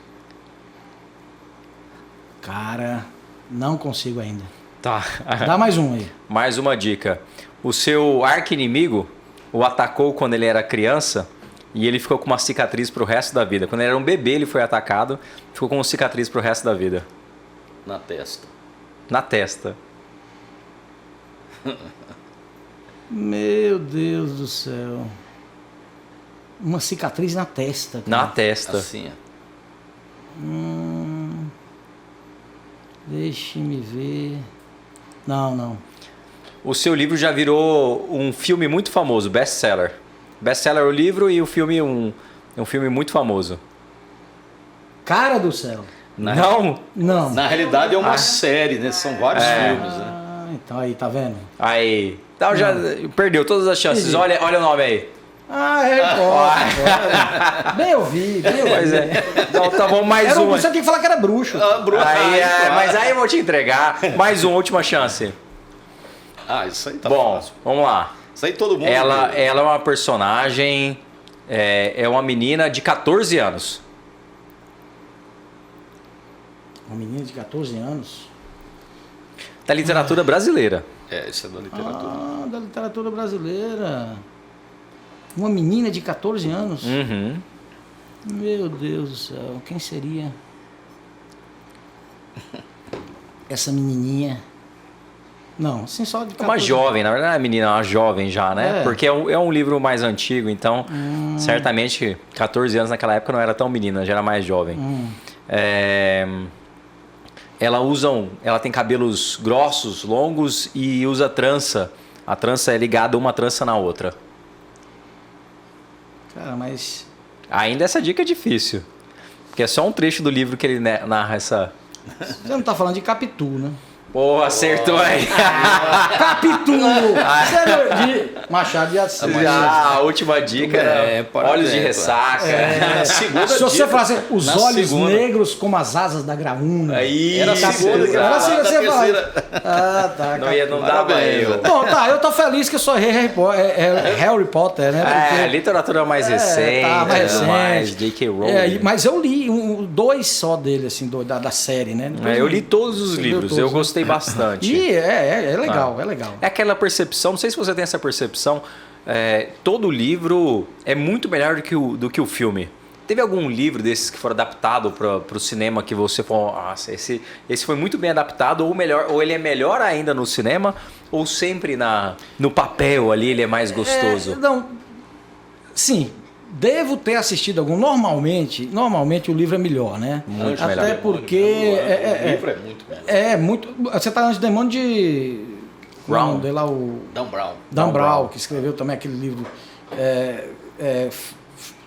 Cara, não consigo ainda. Tá. Dá mais um aí. Mais uma dica. O seu arqui-inimigo o atacou quando ele era criança e ele ficou com uma cicatriz pro resto da vida. Quando ele era um bebê, ele foi atacado, ficou com uma cicatriz pro resto da vida. Na testa. Na testa. Meu Deus do céu. Uma cicatriz na testa. Na cara. testa. Assim, Deixe-me ver. Não. O seu livro já virou um filme muito famoso, best-seller. Best-seller é o livro e o filme é um filme muito famoso. Cara do céu. Não? Não. Na realidade é uma série, né? São vários filmes, né? Ah, então aí, tá vendo? Aí. Então já perdeu todas as chances. Olha o nome aí. Ah, Harry Potter. Bem ouvi. Pois é. Então tá bom, mais Era uma. você tinha que falar que era bruxo. Aí, mas aí eu vou te entregar. Mais uma, última chance. Isso aí tá Bom, fácil. vamos lá. Isso aí todo mundo... Ela é uma personagem, é uma menina de 14 anos. Uma menina de 14 anos. Da literatura brasileira. Isso é da literatura. Ah, da literatura brasileira. Uma menina de 14 anos. Uhum. Meu Deus do céu, quem seria? Essa menininha. Não, assim só de 14 Uma jovem, na verdade não é menina, é uma jovem já, né? É. Porque é um livro mais antigo, então certamente 14 anos naquela época não era tão menina, já era mais jovem. Ela tem cabelos grossos, longos e usa trança. A trança é ligada uma trança na outra. Cara, mas... Ainda essa dica é difícil. Porque é só um trecho do livro que ele narra essa... Você não tá falando de Capitu, né? Pô, acertou aí. Capítulo de Machado de Assis. A última dica era parabéns, olhos de ressaca. Na segunda Se você dica, falar assim, os na olhos segunda. negros como as asas da graúna. Aí, Era a segunda, exato. Era assim, na você fala. terceira. Ah, tá. Não dava Parabéns, eu. Bom, tá, eu tô feliz que eu sou Harry Potter, né? É, literatura mais recente, tá, mais recente. mais J.K. Rowling. Mas eu li dois só dele, assim, da série, né? Depois Eu li todos os Você leu livros, todos, eu né? gostei bastante. E é legal, é legal. É aquela percepção, não sei se você tem essa percepção, todo livro é muito melhor do que o filme. Teve algum livro desses que foram adaptados para o cinema que você falou, nossa, esse foi muito bem adaptado, ou ele é melhor ainda no cinema, ou sempre no papel ali ele é mais gostoso? Sim, devo ter assistido algum. Normalmente o livro é melhor, né? Muito Até melhor. porque O livro é muito melhor. é muito. Você tá antes do demônio de Brown. De lá o Dan Brown. Dan Brown, que escreveu também aquele livro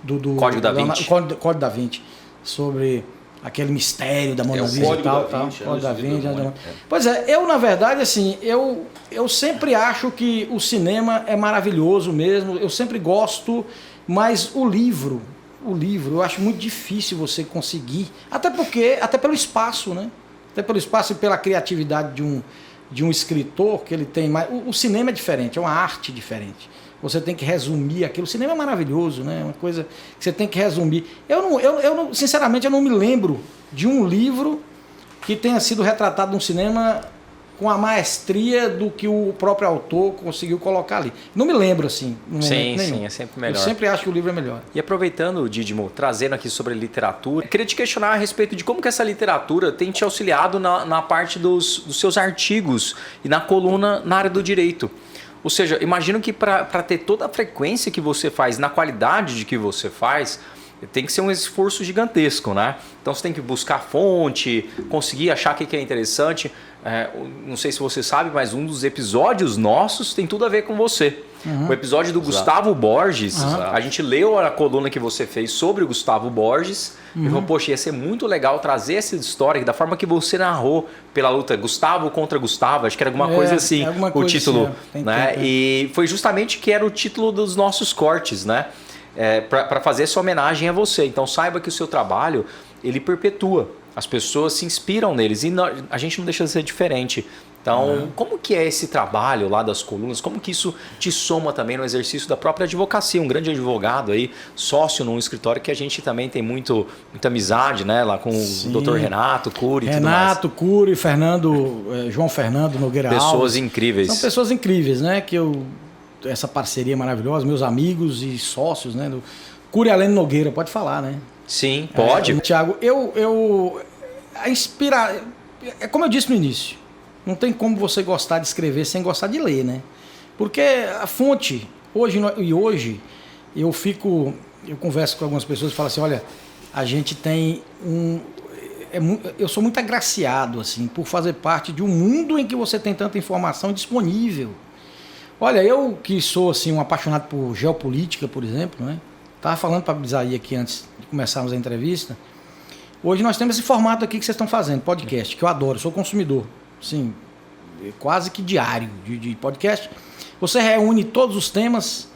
do Código da Vinci. Código da Vinci, sobre aquele mistério da Mona o Lisa e Código tal. da Vinci, Código da antes do Vinci. demônio. Pois é, eu na verdade assim, eu sempre acho que o cinema é maravilhoso mesmo, eu sempre gosto, mas o livro, eu acho muito difícil você conseguir, até pelo espaço, né? Até pelo espaço e pela criatividade de um escritor que ele tem mais. O cinema é diferente, é uma arte diferente. Você tem que resumir aquilo. O cinema é maravilhoso, né? É uma coisa que você tem que resumir. Sinceramente, eu não me lembro de um livro que tenha sido retratado no cinema com a maestria do que o próprio autor conseguiu colocar ali. Não me lembro, assim. Sim, é sempre melhor. Eu sempre acho que o livro é melhor. E aproveitando, Dídimo, trazendo aqui sobre literatura, queria te questionar a respeito de como que essa literatura tem te auxiliado na parte dos seus artigos e na coluna na área do direito. Ou seja, imagino que para ter toda a frequência que você faz, na qualidade de que você faz, tem que ser um esforço gigantesco, né? Então você tem que buscar fonte, conseguir achar o que é interessante. Não sei se você sabe, mas um dos episódios nossos tem tudo a ver com você. Uhum. O episódio do Gustavo Borges, a gente leu a coluna que você fez sobre o Gustavo Borges e falou, poxa, ia ser muito legal trazer essa história da forma que você narrou pela luta Gustavo contra Gustavo, acho que era alguma coisa assim, o título. Assim, né? E foi justamente que era o título dos nossos cortes, né? Para fazer essa homenagem a você. Então saiba que o seu trabalho, ele perpetua. As pessoas se inspiram neles e a gente não deixa de ser diferente. Então, como que é esse trabalho lá das colunas? Como que isso te soma também no exercício da própria advocacia? Um grande advogado aí, sócio num escritório que a gente também tem muita amizade, né? Lá com o Dr. Renato Cury e tudo mais. Renato Cury, João Fernando Nogueira Alves. Pessoas incríveis. São pessoas incríveis, né? Essa parceria maravilhosa, meus amigos e sócios, né? Do Cury Aleno Nogueira, pode falar, né? Sim, pode. Tiago, é como eu disse no início, não tem como você gostar de escrever sem gostar de ler, né? Porque a fonte, hoje eu converso com algumas pessoas e falo assim, olha, a gente tem eu sou muito agraciado, assim, por fazer parte de um mundo em que você tem tanta informação disponível. Olha, eu que sou, assim, um apaixonado por geopolítica, por exemplo, né? Estava falando para a Bisaí aqui antes de começarmos a entrevista. Hoje nós temos esse formato aqui que vocês estão fazendo, podcast, que eu adoro, sou consumidor. Sim, quase que diário de podcast. Você reúne todos os temas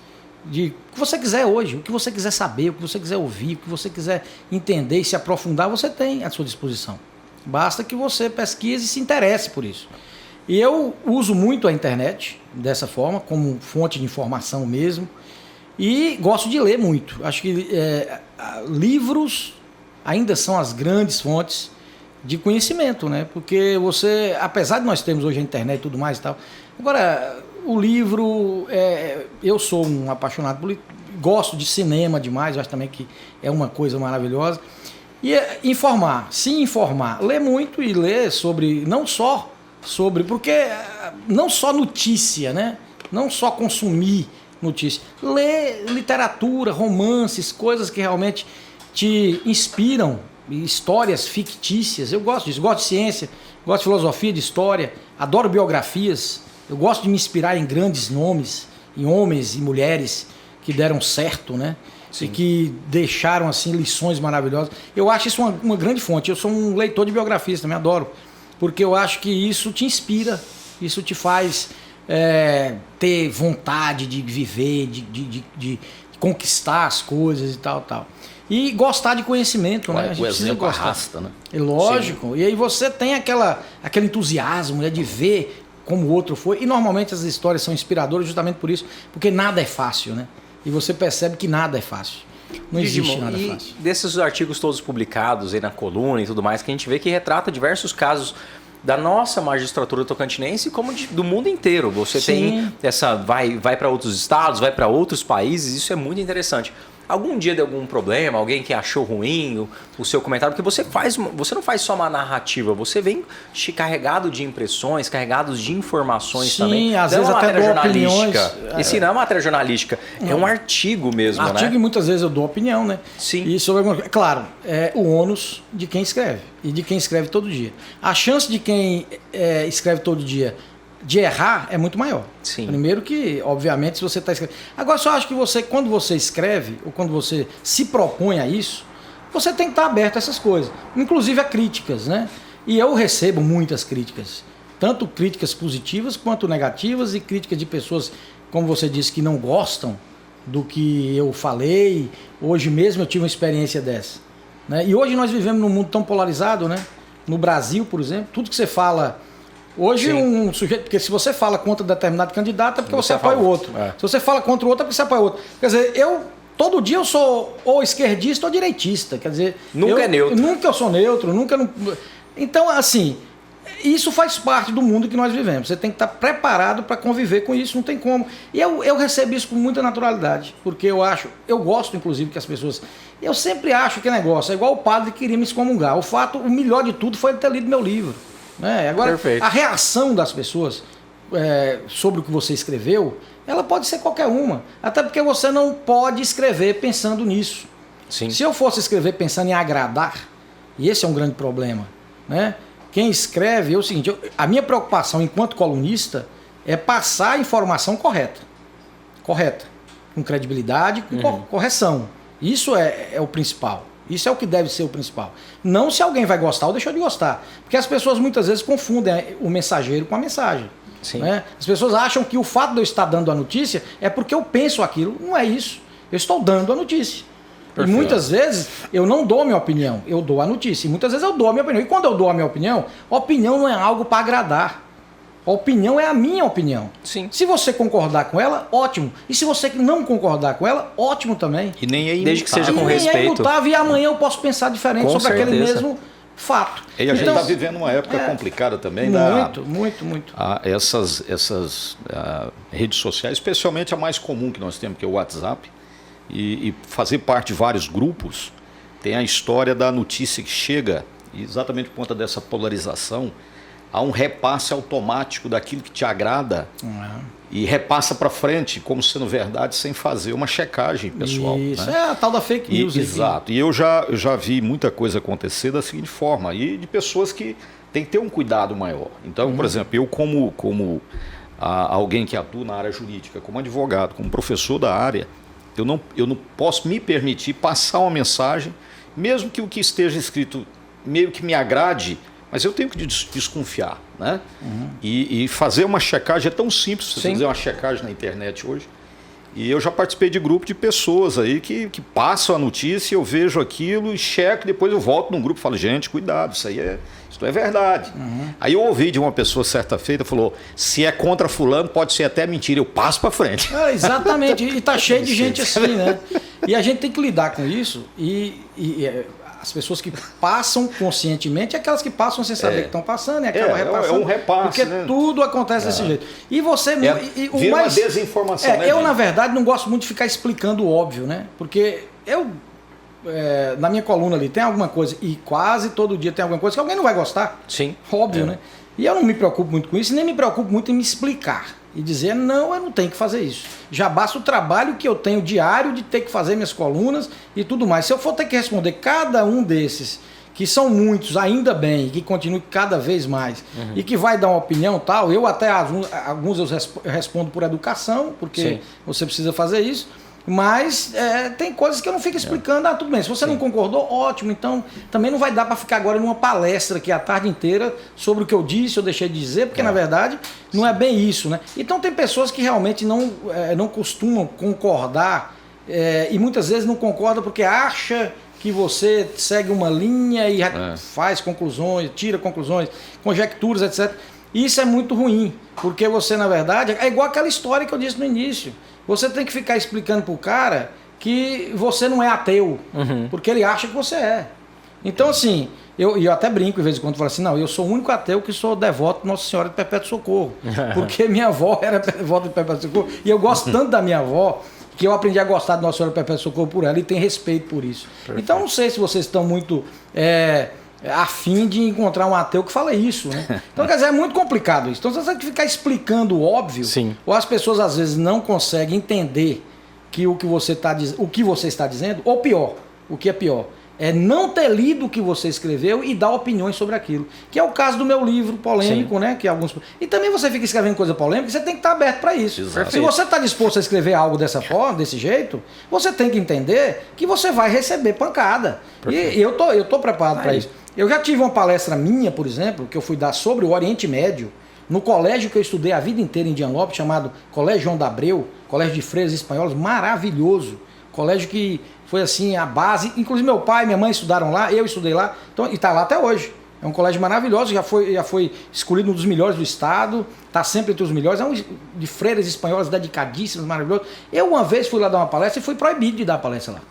de o que você quiser hoje, o que você quiser saber, o que você quiser ouvir, o que você quiser entender e se aprofundar, você tem à sua disposição. Basta que você pesquise e se interesse por isso. E eu uso muito a internet dessa forma, como fonte de informação mesmo, e gosto de ler muito. Acho que livros ainda são as grandes fontes de conhecimento, né? Porque você, apesar de nós termos hoje a internet e tudo mais e tal, agora o livro, eu sou um apaixonado por livro, gosto de cinema demais, acho também que é uma coisa maravilhosa. E se informar, ler muito e ler porque não só notícia, né? Não só consumir notícia, ler literatura, romances, coisas que realmente te inspiram, histórias fictícias. Eu gosto disso, gosto de ciência, gosto de filosofia, de história, adoro biografias, eu gosto de me inspirar em grandes nomes, em homens e mulheres que deram certo, né? Sim. E que deixaram assim lições maravilhosas. Eu acho isso uma grande fonte. Eu sou um leitor de biografias também, adoro porque eu acho que isso te inspira, isso te faz ter vontade de viver, de conquistar as coisas e tal. E gostar de conhecimento, né? A gente o exemplo gostar. arrasta, né? É lógico. Sim. E aí você tem aquele entusiasmo, né, de ver como o outro foi. E normalmente as histórias são inspiradoras justamente por isso, porque nada é fácil, né? E você percebe que nada é fácil. Não existe nada fácil. Desses artigos todos publicados aí na coluna e tudo mais, que a gente vê que retrata diversos casos da nossa magistratura tocantinense como do mundo inteiro. Você tem essa vai para outros estados, vai para outros países, isso é muito interessante. Algum dia deu algum problema, alguém que achou ruim o seu comentário, porque você não faz só uma narrativa, você vem carregado de impressões, carregados de informações também. Sim, às vezes até dou opiniões. E se não é uma matéria jornalística, é um artigo mesmo, né? Artigo, e muitas vezes eu dou opinião, né? Sim. E sobre, claro, é o ônus de quem escreve e de quem escreve todo dia. A chance de quem escreve todo dia de errar é muito maior. Sim. Primeiro que, obviamente, se você está escrevendo... Agora, só acho que quando você escreve, ou quando você se propõe a isso, você tem que estar aberto a essas coisas. Inclusive a críticas, né? E eu recebo muitas críticas. Tanto críticas positivas quanto negativas e críticas de pessoas, como você disse, que não gostam do que eu falei. Hoje mesmo eu tive uma experiência dessa, né? E hoje nós vivemos num mundo tão polarizado, né? No Brasil, por exemplo, tudo que você fala... Hoje um sujeito, porque se você fala contra determinado candidato é porque você apoia o outro. Se você fala contra o outro é porque você apoia o outro. Quer dizer, todo dia eu sou ou esquerdista ou direitista. Quer dizer, nunca é neutro. Nunca eu sou neutro, Então, assim, isso faz parte do mundo que nós vivemos. Você tem que estar preparado para conviver com isso, não tem como. E eu recebo isso com muita naturalidade, porque eu gosto, inclusive, que as pessoas... Eu sempre acho que negócio é igual o padre que queria me excomungar. O melhor de tudo foi ele ter lido meu livro. Agora, perfeito. A reação das pessoas sobre o que você escreveu, ela pode ser qualquer uma. Até porque você não pode escrever pensando nisso. Sim. Se eu fosse escrever pensando em agradar, e esse é um grande problema, né? Quem escreve é o seguinte, a minha preocupação enquanto colunista é passar a informação correta, com credibilidade, com correção. Isso é o principal. Isso é o que deve ser o principal. Não se alguém vai gostar ou deixou de gostar. Porque as pessoas muitas vezes confundem o mensageiro com a mensagem. Sim. Né? As pessoas acham que o fato de eu estar dando a notícia é porque eu penso aquilo. Não é isso. Eu estou dando a notícia. Perfeito. E muitas vezes eu não dou a minha opinião, eu dou a notícia. E muitas vezes eu dou a minha opinião. E quando eu dou a minha opinião não é algo para agradar. A opinião é a minha opinião. Sim. Se você concordar com ela, ótimo. E se você não concordar com ela, ótimo também. E nem é imutável. Desde que seja com respeito. É imutável, e amanhã eu posso pensar diferente com sobre certeza. aquele mesmo fato. E a gente está vivendo uma época complicada também. Muito. Essas redes sociais, especialmente a mais comum que nós temos, que é o WhatsApp, e fazer parte de vários grupos, tem a história da notícia que chega, exatamente por conta dessa polarização, há um repasse automático daquilo que te agrada e repassa para frente, como sendo verdade, sem fazer uma checagem pessoal. Isso, né? É a tal da fake news. Exato. E eu já vi muita coisa acontecer da seguinte forma, e de pessoas que têm que ter um cuidado maior. Então, por exemplo, eu como alguém que atua na área jurídica, como advogado, como professor da área, eu não posso me permitir passar uma mensagem, mesmo que o que esteja escrito meio que me agrade, mas eu tenho que desconfiar, né? E fazer uma checagem é tão simples, você fazer uma checagem na internet hoje. E eu já participei de grupo de pessoas aí que passam a notícia, eu vejo aquilo e checo, depois eu volto num grupo e falo, gente, cuidado, isso não é verdade. Aí eu ouvi de uma pessoa certa feita, falou, se é contra fulano, pode ser até mentira, eu passo para frente. Exatamente, e tá cheio de gente assim, né? E a gente tem que lidar com isso as pessoas que passam conscientemente é aquelas que passam sem saber que estão passando e acabam repassando. É um repasse, porque né? Tudo acontece desse jeito. E você... vira uma desinformação, né? Eu, na verdade, não gosto muito de ficar explicando o óbvio, né? Porque na minha coluna ali tem alguma coisa, e quase todo dia tem alguma coisa que alguém não vai gostar. Sim. Óbvio, né? E eu não me preocupo muito com isso, nem me preocupo muito em me explicar. E dizer, não, eu não tenho que fazer isso. Já basta o trabalho que eu tenho diário de ter que fazer minhas colunas e tudo mais. Se eu for ter que responder cada um desses, que são muitos, ainda bem, que continue cada vez mais, e que vai dar uma opinião tal, eu até alguns eu respondo por educação, porque você precisa fazer isso. Mas tem coisas que eu não fico explicando. Tudo bem, se você não concordou, ótimo. Então, também não vai dar para ficar agora numa palestra aqui a tarde inteira sobre o que eu disse ou deixei de dizer, porque na verdade não é bem isso, né? Então tem pessoas que realmente não costumam concordar e muitas vezes não concordam porque acha que você segue uma linha e faz conclusões, tira conclusões, conjecturas, etc. Isso é muito ruim, porque você, na verdade, é igual aquela história que eu disse no início. Você tem que ficar explicando pro cara que você não é ateu, porque ele acha que você é. Então, assim, eu até brinco de vez em quando, falo assim, não, eu sou o único ateu que sou devoto de Nossa Senhora de Perpétuo Socorro, porque minha avó era devota de Perpétuo Socorro, e eu gosto tanto da minha avó, que eu aprendi a gostar de Nossa Senhora de Perpétuo Socorro por ela e tenho respeito por isso. Perfeito. Então, não sei se vocês estão muito a fim de encontrar um ateu que fala isso, né? Então, quer dizer, é muito complicado isso. Então, você tem que ficar explicando o óbvio, ou as pessoas às vezes não conseguem entender que o que você está dizendo, ou pior, o que é pior, é não ter lido o que você escreveu e dar opiniões sobre aquilo. Que é o caso do meu livro polêmico, né? Que alguns... E também você fica escrevendo coisa polêmica, você tem que estar aberto para isso. Exato. Se você está disposto a escrever algo dessa forma, desse jeito, você tem que entender que você vai receber pancada. Perfeito. E eu tô preparado para isso. Eu já tive uma palestra minha, por exemplo, que eu fui dar sobre o Oriente Médio, no colégio que eu estudei a vida inteira em Indianópolis, chamado Colégio João da Abreu, colégio de freiras espanholas, maravilhoso. Colégio que foi assim a base, inclusive meu pai e minha mãe estudaram lá, eu estudei lá, então, e está lá até hoje. É um colégio maravilhoso, já foi escolhido um dos melhores do estado, está sempre entre os melhores, é um de freiras espanholas dedicadíssimas, maravilhoso. Eu uma vez fui lá dar uma palestra e fui proibido de dar palestra lá.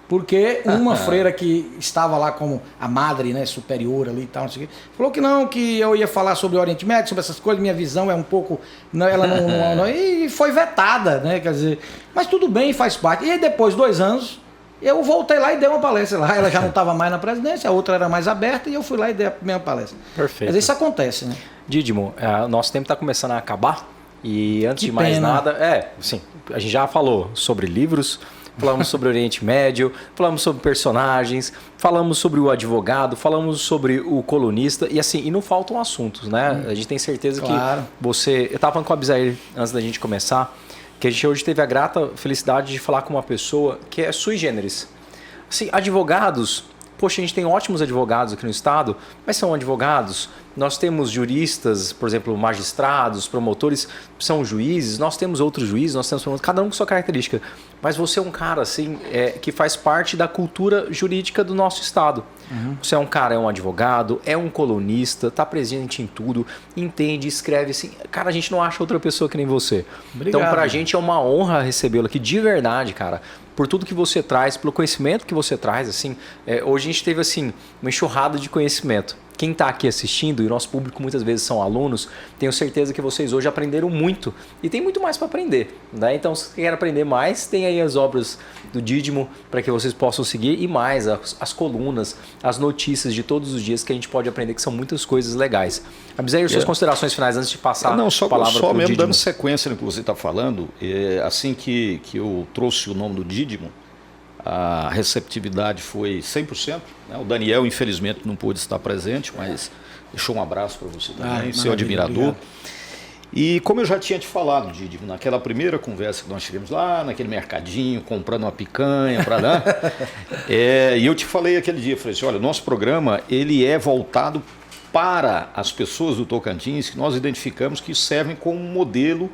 Porque uma freira que estava lá como a madre, né, superior ali e tal, não sei o quê, falou que não, que eu ia falar sobre o Oriente Médio, sobre essas coisas, minha visão é um pouco... Ela não e foi vetada, né, quer dizer... Mas tudo bem, faz parte. E aí depois de 2 anos, eu voltei lá e dei uma palestra lá. Ela já não estava mais na presidência, a outra era mais aberta e eu fui lá e dei a minha palestra. Perfeito. Mas isso acontece, né? Dídimo, nosso tempo está começando a acabar e antes de mais nada... sim, a gente já falou sobre livros... Falamos sobre o Oriente Médio, falamos sobre personagens, falamos sobre o advogado, falamos sobre o colunista e assim, e não faltam assuntos, né? A gente tem certeza que você... Eu estava falando com a Abisair antes da gente começar, que a gente hoje teve a grata felicidade de falar com uma pessoa que é sui generis. Assim, advogados... Poxa, a gente tem ótimos advogados aqui no estado, mas são advogados. Nós temos juristas, por exemplo, magistrados, promotores, são juízes. Nós temos outros juízes, nós temos cada um com sua característica. Mas você é um cara assim, que faz parte da cultura jurídica do nosso estado. Você é um cara, é um advogado, é um colunista, está presente em tudo, entende, escreve assim. Cara, a gente não acha outra pessoa que nem você. Obrigado. Então, pra gente é uma honra recebê-lo aqui, de verdade, cara. Por tudo que você traz, pelo conhecimento que você traz, assim, hoje a gente teve assim uma enxurrada de conhecimento. Quem está aqui assistindo, e o nosso público muitas vezes são alunos, tenho certeza que vocês hoje aprenderam muito e tem muito mais para aprender, né? Então, se quer aprender mais, tem aí as obras do Dídimo para que vocês possam seguir e mais as colunas, as notícias de todos os dias que a gente pode aprender, que são muitas coisas legais. Abisair, suas considerações finais antes de passar a palavra para o mesmo Dídimo. Dando sequência no que você está falando, assim que eu trouxe o nome do Dídimo, a receptividade foi 100%. Né? O Daniel, infelizmente, não pôde estar presente, mas deixou um abraço para você também, seu admirador. Obrigado. E como eu já tinha te falado, Dídimo, naquela primeira conversa que nós tivemos lá, naquele mercadinho, comprando uma picanha, e eu te falei aquele dia, falei assim, olha, o nosso programa ele é voltado para as pessoas do Tocantins que nós identificamos que servem como modelo,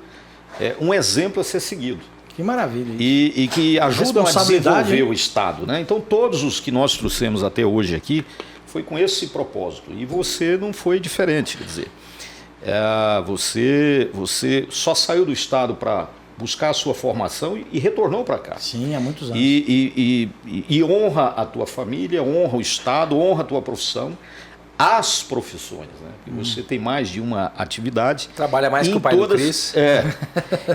um exemplo a ser seguido. Que maravilha. E que ajudam a desenvolver o Estado. Né? Então, todos os que nós trouxemos até hoje aqui foi com esse propósito. E você não foi diferente. Quer dizer, você só saiu do Estado para buscar a sua formação e retornou para cá. Sim, há muitos anos. E honra a tua família, honra o Estado, honra a tua profissão. As profissões, né? Você tem mais de uma atividade. Trabalha mais que o pai do Cris.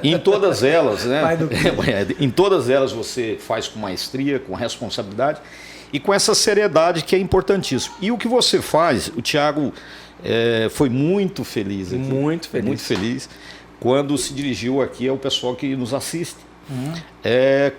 Em todas elas, né? Pai do Cris. Em todas elas você faz com maestria, com responsabilidade e com essa seriedade que é importantíssimo. E o que você faz, o Thiago foi muito feliz aqui. Muito feliz. Muito feliz quando se dirigiu aqui ao pessoal que nos assiste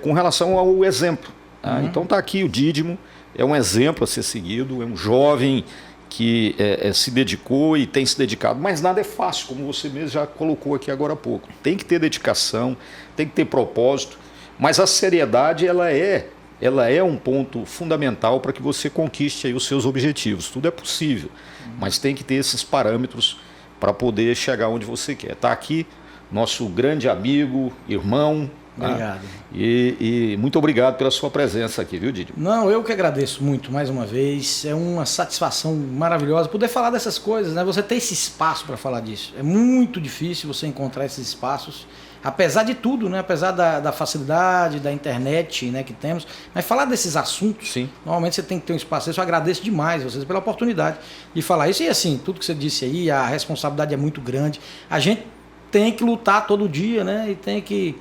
com relação ao exemplo. Tá? Então está aqui o Dídimo, é um exemplo a ser seguido, é um jovem que se dedicou e tem se dedicado, mas nada é fácil, como você mesmo já colocou aqui agora há pouco. Tem que ter dedicação, tem que ter propósito, Mas a seriedade, ela é um ponto fundamental para que você conquiste aí os seus objetivos. Tudo é possível, mas tem que ter esses parâmetros para poder chegar onde você quer. Está aqui nosso grande amigo, irmão. Obrigado. E muito obrigado pela sua presença aqui, viu, Didio? Não, eu que agradeço muito, mais uma vez. É uma satisfação maravilhosa poder falar dessas coisas, né? Você ter esse espaço para falar disso. É muito difícil você encontrar esses espaços, apesar de tudo, né? Apesar da facilidade, da internet, né, que temos. Mas falar desses assuntos, sim, normalmente você tem que ter um espaço. Eu agradeço demais vocês pela oportunidade de falar isso. E assim, tudo que você disse aí, a responsabilidade é muito grande. A gente tem que lutar todo dia, né? E tem que...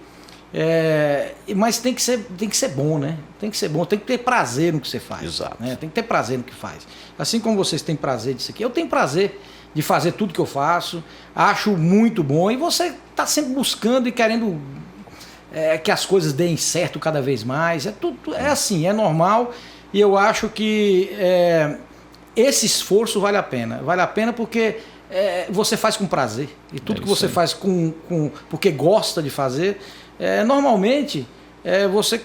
mas tem que ser bom, né? Tem que ser bom, tem que ter prazer no que você faz. Exato. Né? Tem que ter prazer no que faz. Assim como vocês têm prazer disso aqui, eu tenho prazer de fazer tudo que eu faço, acho muito bom, e você está sempre buscando e querendo que as coisas deem certo cada vez mais. É assim, é normal, e eu acho que esse esforço vale a pena. Vale a pena porque você faz com prazer, e tudo que você faz porque gosta de fazer. Normalmente você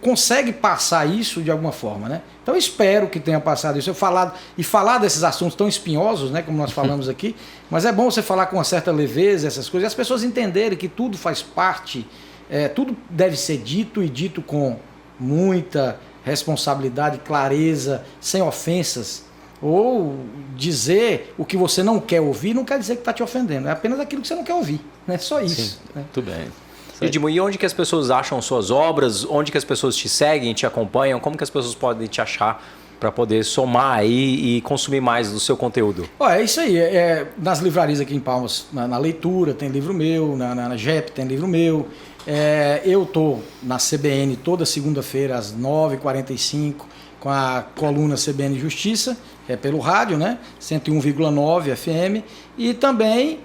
consegue passar isso de alguma forma, né? Então eu espero que tenha passado isso. Falar desses assuntos tão espinhosos, né, como nós falamos aqui, mas é bom você falar com uma certa leveza essas coisas, e as pessoas entenderem que tudo faz parte, tudo deve ser dito, e dito com muita responsabilidade, clareza, sem ofensas. Ou dizer o que você não quer ouvir não quer dizer que está te ofendendo, é apenas aquilo que você não quer ouvir, né? Só isso. Né? Muito bem. Didimo, e onde que as pessoas acham suas obras? Onde que as pessoas te seguem, te acompanham? Como que as pessoas podem te achar para poder somar aí e consumir mais do seu conteúdo? É isso aí. Nas livrarias aqui em Palmas, na Leitura tem livro meu, na JEP tem livro meu. Eu estou na CBN toda segunda-feira às 9h45 com a coluna CBN Justiça, pelo rádio, né? 101,9 FM, e também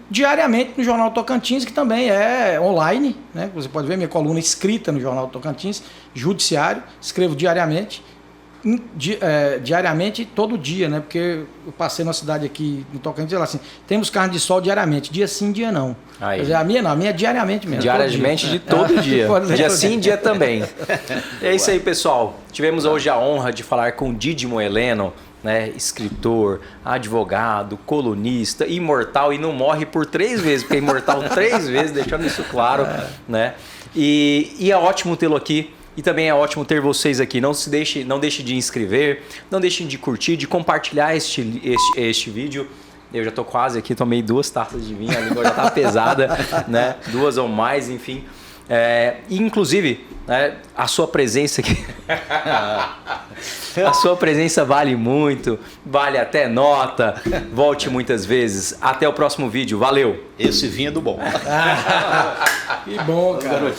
diariamente no Jornal Tocantins, que também é online, né? Você pode ver minha coluna escrita no Jornal Tocantins, Judiciário, escrevo diariamente, todo dia, né? Porque eu passei na cidade aqui no Tocantins, assim, temos carne de sol diariamente, dia sim, dia não. Quer dizer, a minha é diariamente mesmo. Diariamente de todo dia. Dia sim, dia também. É isso aí, pessoal. Tivemos hoje a honra de falar com Didimo Heleno, né, escritor, advogado, colunista, imortal, e não morre por 3 vezes, porque é imortal 3 vezes, deixando isso claro, né? E é ótimo tê-lo aqui, e também é ótimo ter vocês aqui. Não deixe de inscrever, não deixem de curtir, de compartilhar este vídeo. Eu já estou quase aqui, tomei 2 taças de vinho, a língua já está pesada, né? 2 ou mais, enfim. Inclusive, né, a sua presença aqui, a sua presença vale muito, vale até nota. Volte muitas vezes. Até o próximo vídeo. Valeu. Esse vinho é do bom. Que bom, cara.